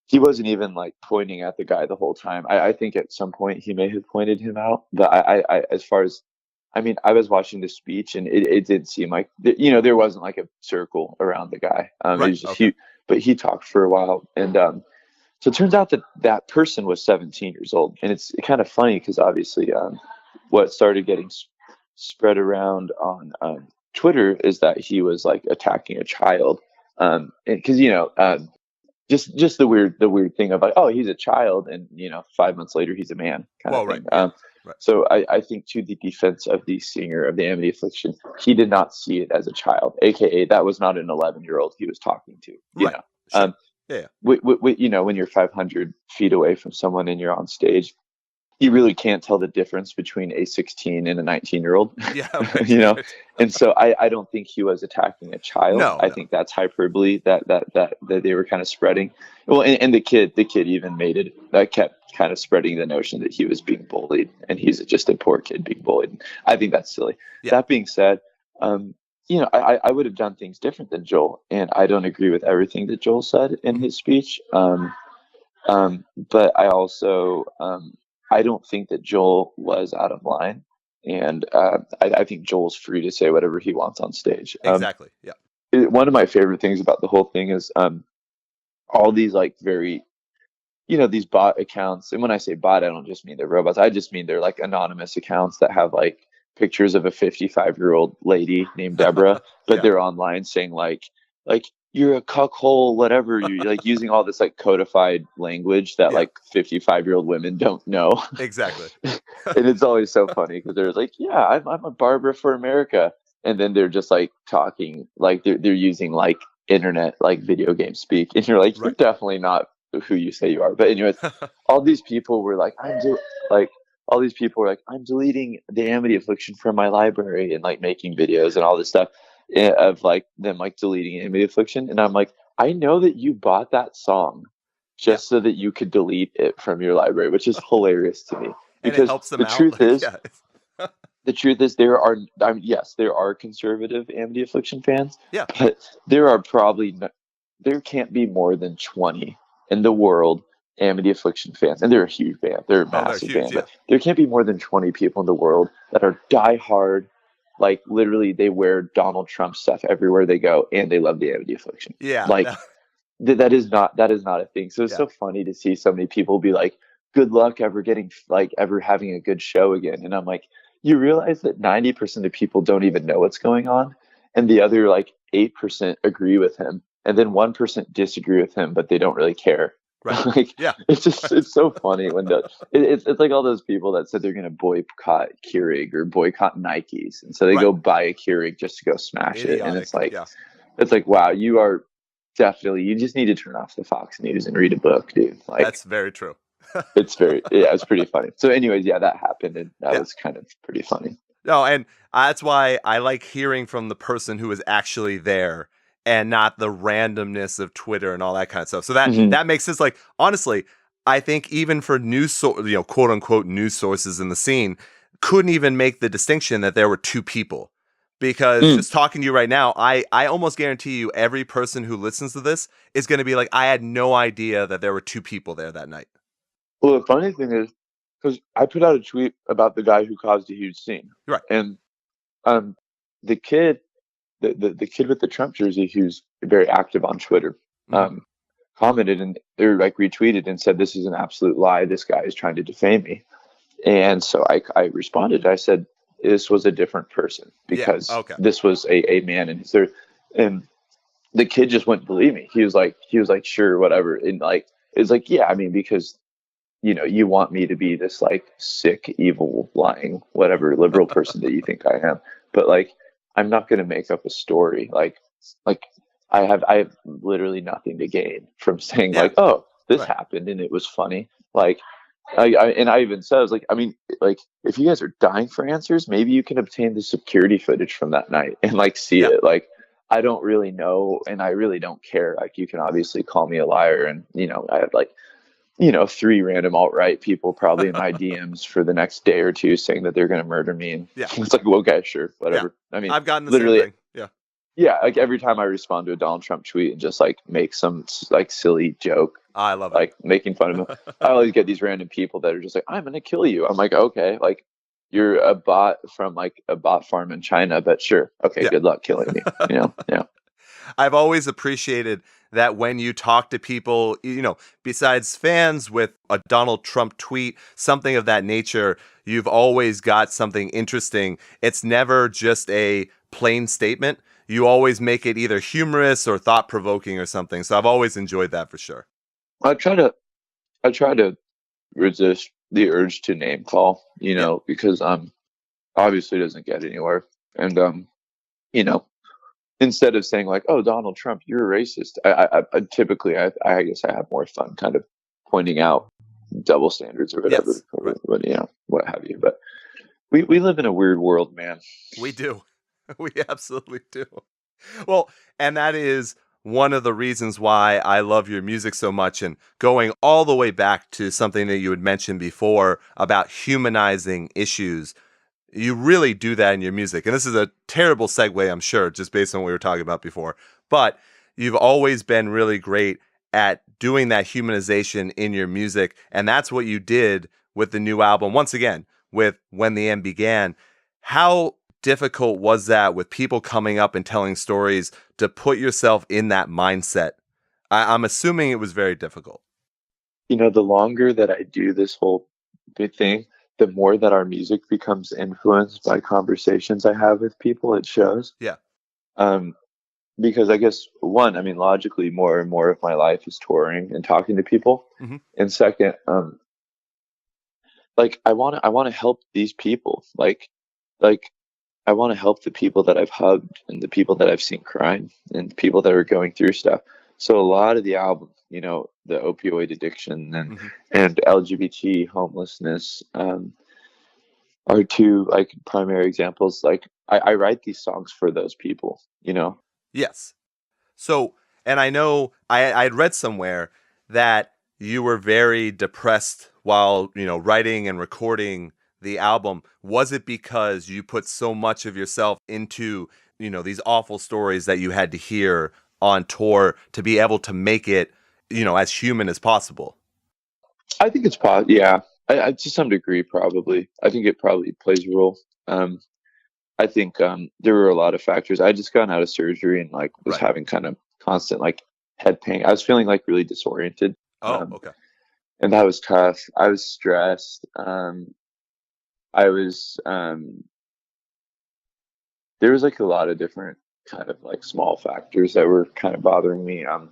He wasn't even like pointing at the guy the whole time. I think at some point he may have pointed him out, but as far as, I mean, I was watching the speech and it did seem like, there wasn't like a circle around the guy. It Right, was just okay. but he talked for a while. And so it turns out that person was 17 years old. And it's kind of funny because obviously what started getting spread around on Twitter is that he was like attacking a child. Because, just the weird thing of like, oh, he's a child, and 5 months later he's a man kind Well, of thing. right. Yeah. Right. So I think, to the defense of the singer of the Amity Affliction, he did not see it as a child, aka that was not an 11-year-old he was talking to. Right. Sure. Yeah. When you're 500 feet away from someone and you're on stage, you really can't tell the difference between a 16 and a 19-year-old. Yeah. Right. And so I don't think he was attacking a child. No, I think that's hyperbole that they were kind of spreading. Well, and the kid even made it, that kept kind of spreading the notion that he was being bullied and he's just a poor kid being bullied. I think that's silly. Yeah. That being said, I would have done things different than Joel, and I don't agree with everything that Joel said in his speech. But I also I don't think that Joel was out of line, and I think Joel's free to say whatever he wants on stage. Exactly. Yeah. One of my favorite things about the whole thing is all these like very, these bot accounts. And when I say bot, I don't just mean they're robots. I just mean they're like anonymous accounts that have like pictures of a 55-year-old lady named Deborah, but Yeah. they're online saying like you're a cuckhole, whatever. You're like using all this like codified language that Yeah, like 55-year-old women don't know. exactly. And it's always so funny because they're like, yeah, I'm a Barbara for America. And then they're just like talking, like they're using like internet, like video game speak. And you're like, you're Right. definitely not who you say you are. But anyways, all these people were like, like, all these people were like, I'm deleting the Amity Affliction from my library and like making videos and all this stuff of like them like deleting Amity Affliction. And I'm like, I know that you bought that song Yeah. just so that you could delete it from your library, which is hilarious to me. And it Because helps them the out. truth is, Yeah. there are, I mean, yes, there are conservative Amity Affliction fans, Yeah. but there are probably there can't be more than 20 in the world Amity Affliction fans, and they're a huge band, they're a Oh, they're massive huge. band, Yeah. but there can't be more than 20 people in the world that are diehard, like literally they wear Donald Trump stuff everywhere they go, and they love the Amity Affliction. Yeah. Like No. that is not a thing. So it's Yeah. so funny to see so many people be like, "Good luck ever getting like ever having a good show again." And I'm like, you realize that 90% of people don't even know what's going on, and the other like 8% agree with him, and then 1% disagree with him, but they don't really care. Right. Like Yeah. it's so funny when it's like all those people that said they're going to boycott Keurig or boycott Nikes, and so they Right. go buy a Keurig just to go smash it, and Idiotic. Yeah. it's like, wow, you are definitely, you just need to turn off the Fox News and read a book, dude. Like That's very true. it's pretty funny. So anyways, yeah, that happened, and that Yeah. was kind of pretty funny. No, and that's why I like hearing from the person who is actually there and not the randomness of Twitter and all that kind of stuff. So that makes sense. Like, honestly, I think even for quote unquote news sources in the scene couldn't even make the distinction that there were two people. Because just talking to you right now, I almost guarantee you every person who listens to this is going to be like, I had no idea that there were two people there that night. Well, the funny thing is, because I put out a tweet about the guy who caused a huge scene, Right. and the kid, the kid with the Trump jersey, who's very active on Twitter, commented and or like retweeted and said, "This is an absolute lie. This guy is trying to defame me." And so I responded. I said, "This was a different person because this was a man in his 30s." And the kid just wouldn't believe me. He was like, sure, whatever. And like, it's like, yeah, I mean, because you want me to be this like sick, evil, lying, whatever liberal person that you think I am. But like, I'm not going to make up a story. Like I have literally nothing to gain from saying like, oh, this happened and it was funny. Like, I even said, I was like, I mean, like, if you guys are dying for answers, maybe you can obtain the security footage from that night and like see it. Like, I don't really know, and I really don't care. Like, you can obviously call me a liar, and I have like, 3 random alt-right people probably in my DMs for the next day or two saying that they're going to murder me, and it's like, well, okay, sure, whatever. Yeah. I mean, I've gotten the literally, same thing. Yeah. Yeah, like every time I respond to a Donald Trump tweet and just like make some like silly joke, I love it. like making fun of him, I always get these random people that are just like, I'm gonna kill you. I'm like, okay, like you're a bot from like a bot farm in China, but sure, okay, good luck killing me. Yeah. I've always appreciated that when you talk to people, besides fans with a Donald Trump tweet, something of that nature, you've always got something interesting. It's never just a plain statement. You always make it either humorous or thought-provoking or something. So I've always enjoyed that for sure. I try to resist the urge to name call, because obviously it doesn't get anywhere. And instead of saying like, "Oh, Donald Trump, you're a racist," I typically I guess I have more fun kind of pointing out double standards or whatever, Right. What have you. But we live in a weird world, man. We do. We absolutely do. Well, and that is one of the reasons why I love your music so much, and going all the way back to something that you had mentioned before about humanizing issues. You really do that in your music. And this is a terrible segue, I'm sure, just based on what we were talking about before. But you've always been really great at doing that humanization in your music. And that's what you did with the new album. Once again, with When the End Began. How difficult was that with people coming up and telling stories to put yourself in that mindset? I'm assuming it was very difficult. The longer that I do this whole big thing, the more that our music becomes influenced by conversations I have with people at shows. Yeah. because I guess one, I mean, logically, more and more of my life is touring and talking to people, Hmm. and second, like I want to help these people, like I want to help the people that I've hugged and the people that I've seen crying and people that are going through stuff. So a lot of the album, you know, the opioid addiction Hmm. and LGBT homelessness, are two like primary examples. Like I write these songs for those people, you know. Yes. So, and I know I had read somewhere that you were very depressed while, writing and recording the album. Was it because you put so much of yourself into, these awful stories that you had to hear on tour to be able to make it, as human as possible? I think it's yeah. I to some degree probably. I think it probably plays a role. Um, I think there were a lot of factors. I just gotten out of surgery and like was Right. having kind of constant like head pain. I was feeling like really disoriented, Oh, okay. and that was tough. I was stressed. I was there was like a lot of different kind of like small factors that were kind of bothering me. Um,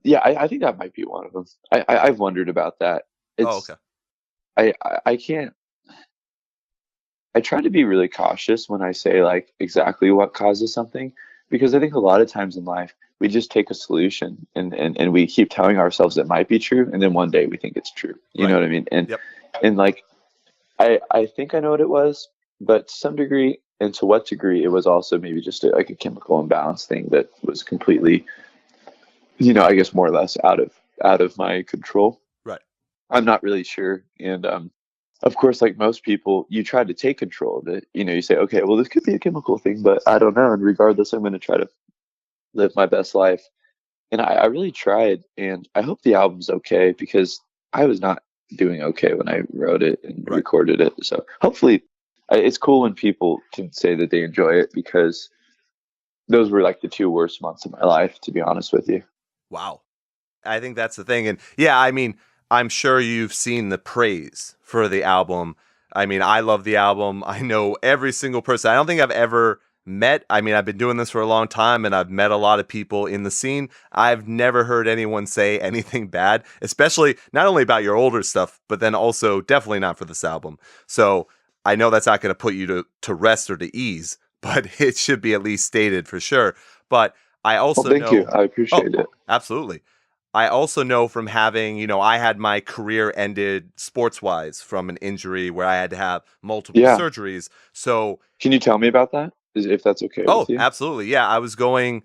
yeah, I think that might be one of them. I've wondered about that. Oh, It's okay. I can't. I try to be really cautious when I say like exactly what causes something, because I think a lot of times in life we just take a solution and we keep telling ourselves it might be true, and then one day we think it's true. You know Right. what I mean? Yep. And like I think I know what it was, but to some degree, and to what degree, it was also maybe just like a chemical imbalance thing that was completely, you know, I guess more or less out of my control. Right. I'm not really sure. And of course, like most people, you try to take control of it. You know, you say, okay, well, this could be a chemical thing, but I don't know. And regardless, I'm going to try to live my best life. And I really tried, and I hope the album's okay because I was not doing okay when I wrote it and Right. recorded it. So hopefully, it's cool when people can say that they enjoy it, because those were like the two worst months of my life, to be honest with you. Wow. I think that's the thing. And yeah, I mean, I'm sure you've seen the praise for the album. I mean, I love the album. I know every single person. I don't think I've ever met. I mean, I've been doing this for a long time and I've met a lot of people in the scene. I've never heard anyone say anything bad, especially not only about your older stuff, but then also definitely not for this album. So I know that's not going to put you to rest or to ease, but it should be at least stated for sure. But I Well, also thank you. know. I Oh, appreciate it. absolutely. I also know from having, I had my career ended sports wise from an injury where I had to have multiple Yeah. surgeries. So, Can you tell me about that? If that's okay oh, with you? absolutely. Yeah. I was going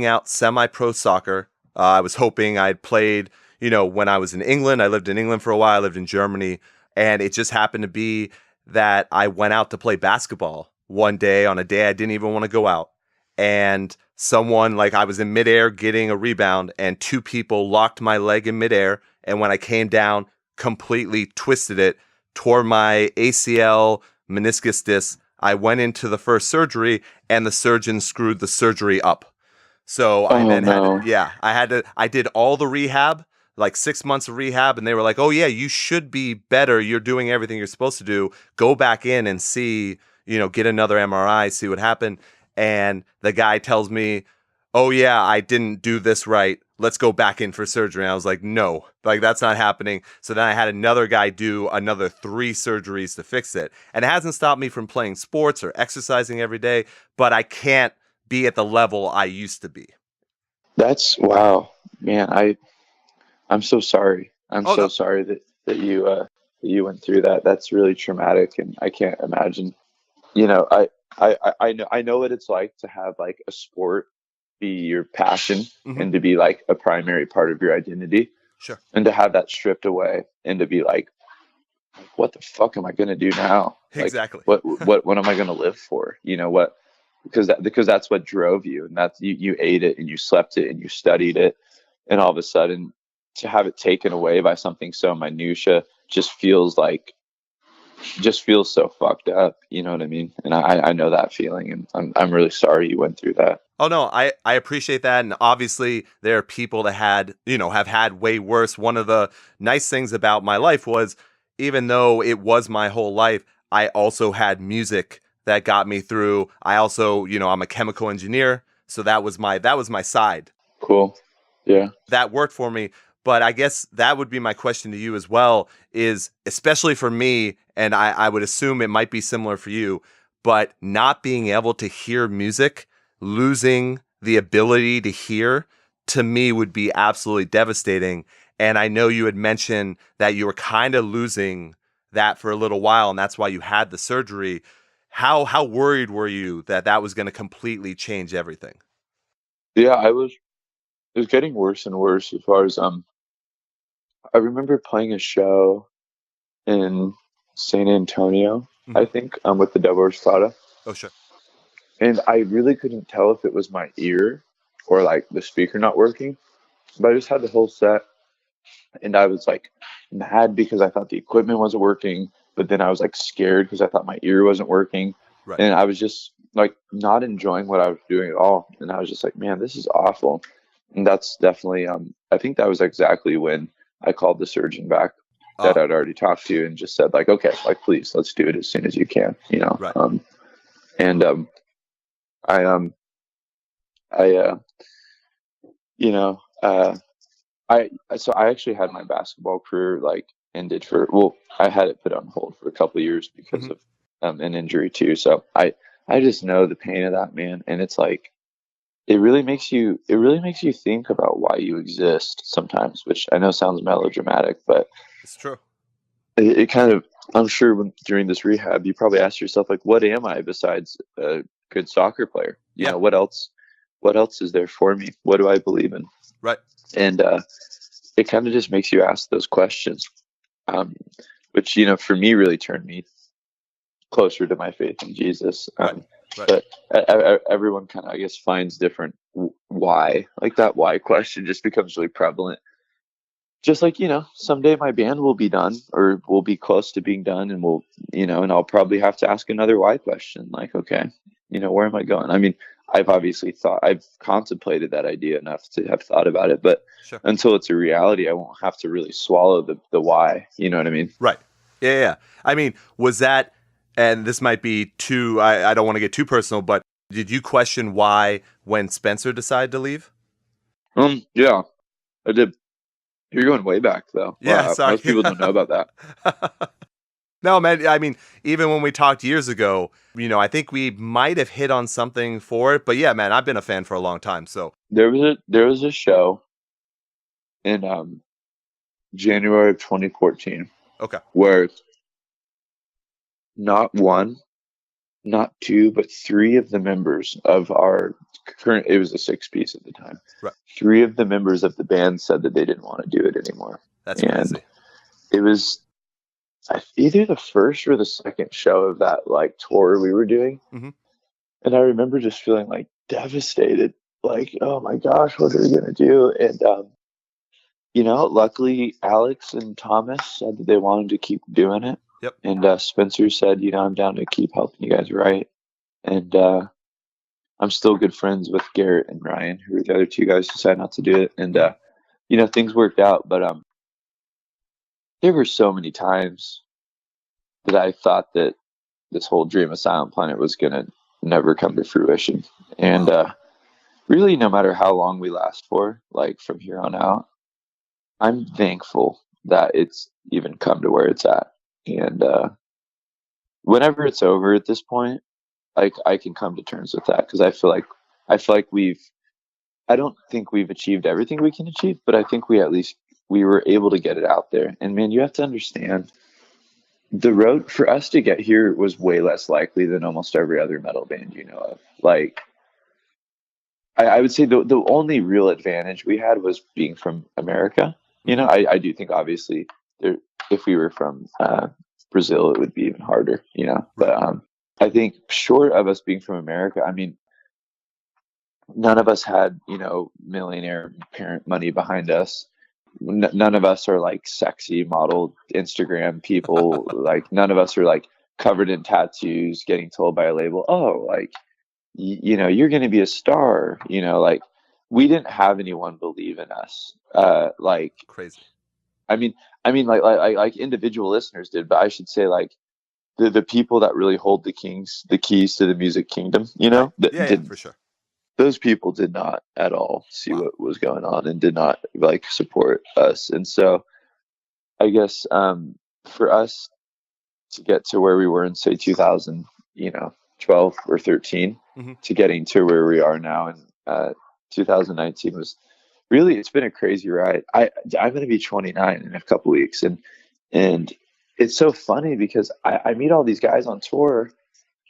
out semi pro soccer. I was hoping I'd played, when I was in England. I lived in England for a while. I lived in Germany. And it just happened to be that I went out to play basketball one day on a day I didn't even want to go out. And someone, like, I was in midair getting a rebound and two people locked my leg in midair. And when I came down, completely twisted it, tore my ACL meniscus disc. I went into the first surgery and the surgeon screwed the surgery up. So I Oh then had to, no. yeah, I did all the rehab, like 6 months of rehab. And they were like, oh yeah, you should be better. You're doing everything you're supposed to do. Go back in and see, get another MRI, see what happened. And the guy tells me, oh yeah, I didn't do this right. Let's go back in for surgery. And I was like, no, like that's not happening. So then I had another guy do another 3 surgeries to fix it. And it hasn't stopped me from playing sports or exercising every day, but I can't be at the level I used to be. That's wow, man. I'm so sorry. I'm Oh so no. sorry that you went through that. That's really traumatic, and I can't imagine. You know, I know what it's like to have like a sport be your passion Hmm. and to be like a primary part of your identity, Sure. and to have that stripped away and to be like, what the fuck am I gonna do now? Like, Exactly. what am I gonna live for? You know what? Because that's what drove you, and that's you ate it and you slept it and you studied it, and all of a sudden to have it taken away by something so minutia just feels so fucked up. You know what I mean? And I know that feeling, and I'm really sorry you went through that. Oh no, I appreciate that. And obviously there are people that have had way worse. One of the nice things about my life was even though it was my whole life, I also had music that got me through. I also, I'm a chemical engineer, so that was my side. Cool. Yeah. That worked for me. But I guess that would be my question to you as well, is especially for me, and I would assume it might be similar for you, but not being able to hear music, losing the ability to hear, to me would be absolutely devastating. And I know you had mentioned that you were kind of losing that for a little while, and that's why you had the surgery. How worried were you that that was going to completely change everything? Yeah, it was getting worse and worse as far as I remember playing a show in San Antonio, I think, with the Devil Wears Prada. Oh, sure. And I really couldn't tell if it was my ear or like the speaker not working. But I just had the whole set, and I was like mad because I thought the equipment wasn't working, but then I was like scared because I thought my ear wasn't working. Right. And I was just like not enjoying what I was doing at all. And I was just like, man, this is awful. And that's definitely I think that was exactly when I called the surgeon back that I'd already talked to and just said like, okay, like please let's do it as soon as you can, Right. And I so I actually had my basketball career like ended I had it put on hold for a couple of years because of an injury too. So I just know the pain of that, man. And it's like, it really makes you think about why you exist sometimes, which I know sounds melodramatic, but It's true. it kind of, I'm sure during this rehab, you probably asked yourself like, what am I besides a good soccer player? You know, what else is there for me? What do I believe in? Right. And it kind of just makes you ask those questions, which, for me really turned me closer to my faith in Jesus. Right. But everyone kind of, I guess, finds different why. Like that why question just becomes really prevalent. Just like, someday my band will be done or will be close to being done, and and I'll probably have to ask another why question. Like, okay, where am I going? I mean, I've contemplated that idea enough to have thought about it, but until it's a reality, I won't have to really swallow the why. You know what I mean? Right. Yeah. I mean, was that, and this might be too, I don't want to get too personal, but did you question why when Spencer decided to leave? Yeah, I did. You're going way back, though. Yeah, wow, sorry. Most people don't know about that. No, man, I mean, even when we talked years ago, I think we might have hit on something for it. But yeah, man, I've been a fan for a long time. So there was a show in January of 2014. Okay. Where not one, not two, but three of the members of our current, it was a 6-piece at the time. Right. 3 of the members of the band said that they didn't want to do it anymore. That's crazy. It was either the first or the second show of that like tour we were doing. And I remember just feeling like devastated, like, oh my gosh, what are we going to do? And, luckily Alex and Thomas said that they wanted to keep doing it. Yep. And Spencer said, I'm down to keep helping you guys write. And I'm still good friends with Garrett and Ryan, who were the other 2 guys who decided not to do it. And, things worked out. But there were so many times that I thought that this whole dream of Silent Planet was going to never come to fruition. And really, no matter how long we last for, like from here on out, I'm thankful that it's even come to where it's at. And whenever it's over at this point, I can come to terms with that, because I feel like I don't think we've achieved everything we can achieve, but I think we were able to get it out there. And man, you have to understand, the road for us to get here was way less likely than almost every other metal band you know of. Like, I would say the only real advantage we had was being from America. I do think obviously if we were from Brazil, it would be even harder, But I think short of us being from America, I mean, none of us had, millionaire parent money behind us. None of us are like sexy model Instagram people. Like, none of us are like covered in tattoos, getting told by a label, oh, like, you're going to be a star. Like, we didn't have anyone believe in us. Like, crazy. I mean, like individual listeners did, but I should say like the people that really hold the keys to the music kingdom, Right. that Yeah, did for sure. those people did not at all see Wow. what was going on and did not like support us. And so I guess for us to get to where we were in say 2000, 12 or 13, Hmm. to getting to where we are now in 2019 was really, it's been a crazy ride. I'm going to be 29 in a couple weeks, and it's so funny because I meet all these guys on tour,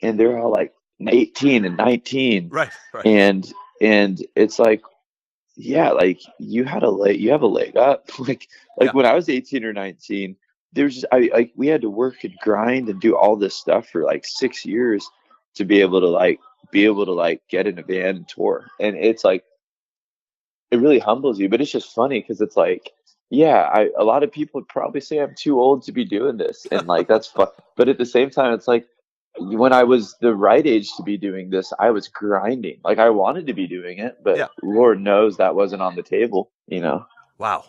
and they're all like 18 and 19, Right, right. and it's like, yeah, like you have a leg up. Like Yeah. when I was 18 or 19, there's just I like we had to work and grind and do all this stuff for like 6 years to be able to get in a band and tour. And it's like it really humbles you, but it's just funny because it's like, yeah, a lot of people would probably say I'm too old to be doing this, and like that's fun. But at the same time, it's like when I was the right age to be doing this, I was grinding. Like I wanted to be doing it, but Yeah. Lord knows that wasn't on the table. Wow.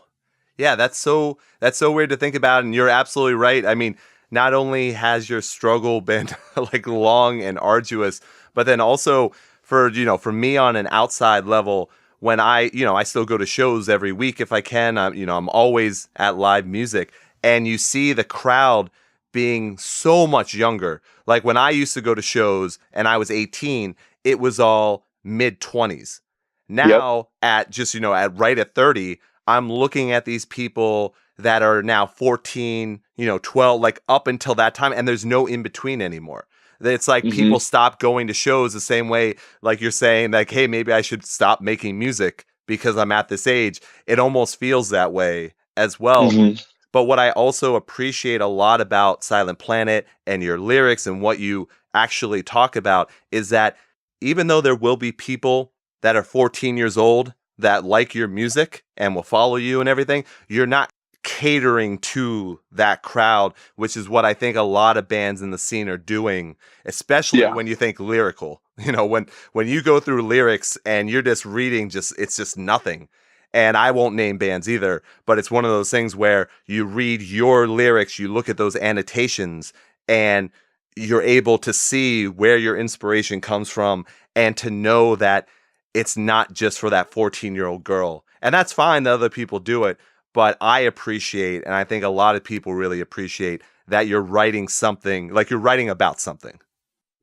Yeah, that's so weird to think about, and you're absolutely right. I mean, not only has your struggle been like long and arduous, but then also for me on an outside level, when I still go to shows every week if I can. I'm always at live music, and you see the crowd being so much younger. Like when I used to go to shows and I was 18, it was all mid 20s. Yep. Now at just, at right at 30, I'm looking at these people that are now 14, 12, like up until that time, and there's no in between anymore. It's like Hmm. people stop going to shows the same way, like you're saying, like, hey, maybe I should stop making music because I'm at this age. It almost feels that way as well. Hmm. But what I also appreciate a lot about Silent Planet and your lyrics and what you actually talk about is that even though there will be people that are 14 years old that like your music and will follow you and everything, you're not catering to that crowd, which is what I think a lot of bands in the scene are doing, especially Yeah. when you think lyrical. When you go through lyrics and you're just reading, it's just nothing. And I won't name bands either, but it's one of those things where you read your lyrics, you look at those annotations, and you're able to see where your inspiration comes from and to know that it's not just for that 14-year-old girl. And that's fine that other people do it, but I appreciate, and I think a lot of people really appreciate that you're writing something, like you're writing about something.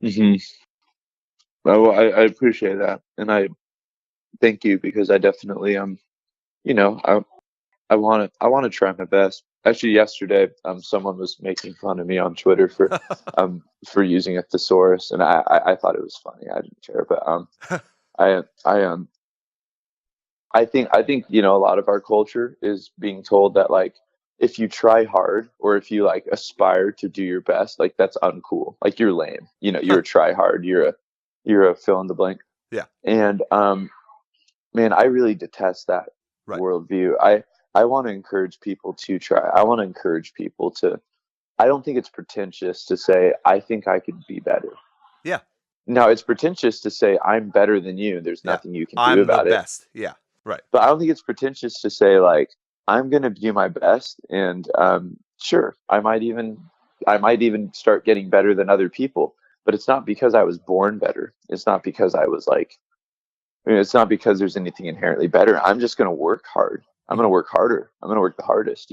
Hmm. Well, I appreciate that, and I thank you because I definitely I want to try my best. Actually, yesterday, someone was making fun of me on Twitter for using a thesaurus, and I thought it was funny. I didn't care, but I I I think a lot of our culture is being told that like if you try hard or if you like aspire to do your best, like that's uncool. Like you're lame. You're a try hard. You're a fill in the blank. Yeah, And man, I really detest that right. worldview. I want to encourage people to try. I want to encourage people to. I don't think it's pretentious to say I think I could be better. Yeah, Now it's pretentious to say I'm better than you. There's yeah. nothing you can do I'm the about it. best. Yeah, right. But I don't think it's pretentious to say like I'm going to do my best, and sure, I might even start getting better than other people. But it's not because I was born better. It's not because I was like it's not because there's anything inherently better. I'm just going to work hard. I'm going to Mhm. work harder. I'm going to work the hardest.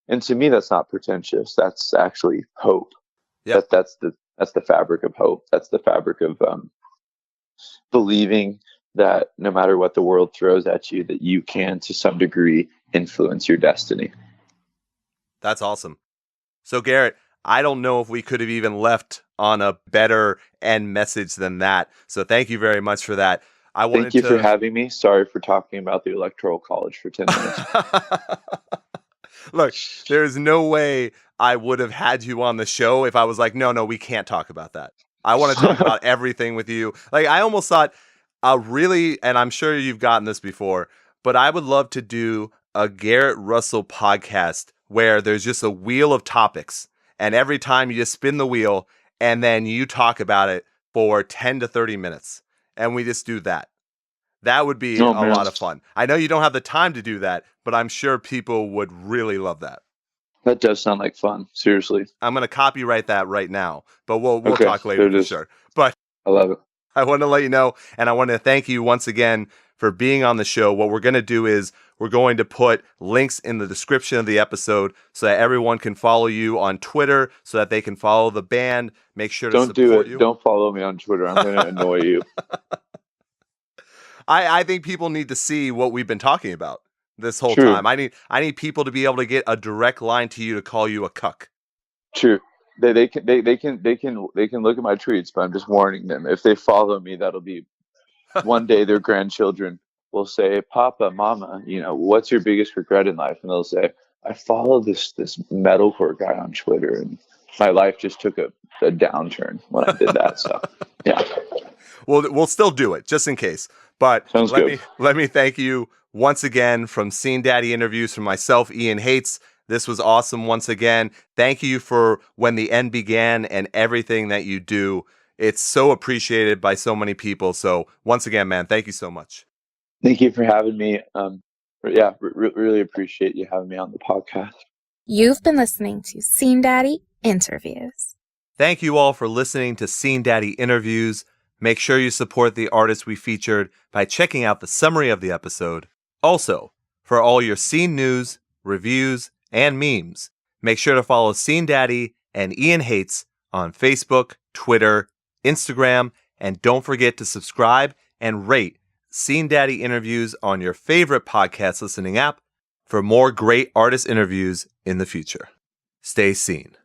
And to me, that's not pretentious. That's actually hope. Yep. That's the fabric of hope. That's the fabric of believing that no matter what the world throws at you, that you can, to some degree, influence your destiny. That's awesome. So, Garrett, I don't know if we could have even left on a better end message than that. So, thank you very much for that. I Thank wanted you for to. having me. Sorry for talking about the Electoral College for 10 minutes. Look, there's no way I would have had you on the show if I was like, no, we can't talk about that. I want to talk about everything with you. Like, I almost thought, really, and I'm sure you've gotten this before, but I would love to do a Garrett Russell podcast where there's just a wheel of topics. And every time you just spin the wheel and then you talk about it for 10 to 30 minutes. And we just do that. That would be Oh, a man. lot of fun. I know you don't have the time to do that, but I'm sure people would really love that. That does sound like fun. Seriously. I'm going to copyright that right now, but we'll Okay, talk later there it for is. sure. But I love it. I want to let you know, and I want to thank you once again for being on the show. What we're going to do is we're going to put links in the description of the episode so that everyone can follow you on Twitter, so that they can follow the band. Make sure to Don't do support it. you. Don't follow me on Twitter. I'm going to annoy you. I think people need to see what we've been talking about this whole True. time. I need people to be able to get a direct line to you to call you a cuck. True. They can look at my tweets, but I'm just warning them. If they follow me, that'll be one day their grandchildren will say, "Papa, Mama, what's your biggest regret in life?" And they'll say, "I follow this metalcore guy on Twitter, and my life just took a downturn when I did that." So, yeah. Well, we'll still do it just in case. But Sounds good. Let me thank you once again from Scene Daddy Interviews, from myself, Ian Hates. This was awesome once again. Thank you for When the End Began and everything that you do. It's so appreciated by so many people. So once again, man, thank you so much. Thank you for having me. Really appreciate you having me on the podcast. You've been listening to Scene Daddy Interviews. Thank you all for listening to Scene Daddy Interviews. Make sure you support the artists we featured by checking out the summary of the episode. Also, for all your scene news, reviews, and memes, make sure to follow Scene Daddy and Ian Hates on Facebook, Twitter, Instagram, and don't forget to subscribe and rate Scene Daddy Interviews on your favorite podcast listening app for more great artist interviews in the future. Stay seen.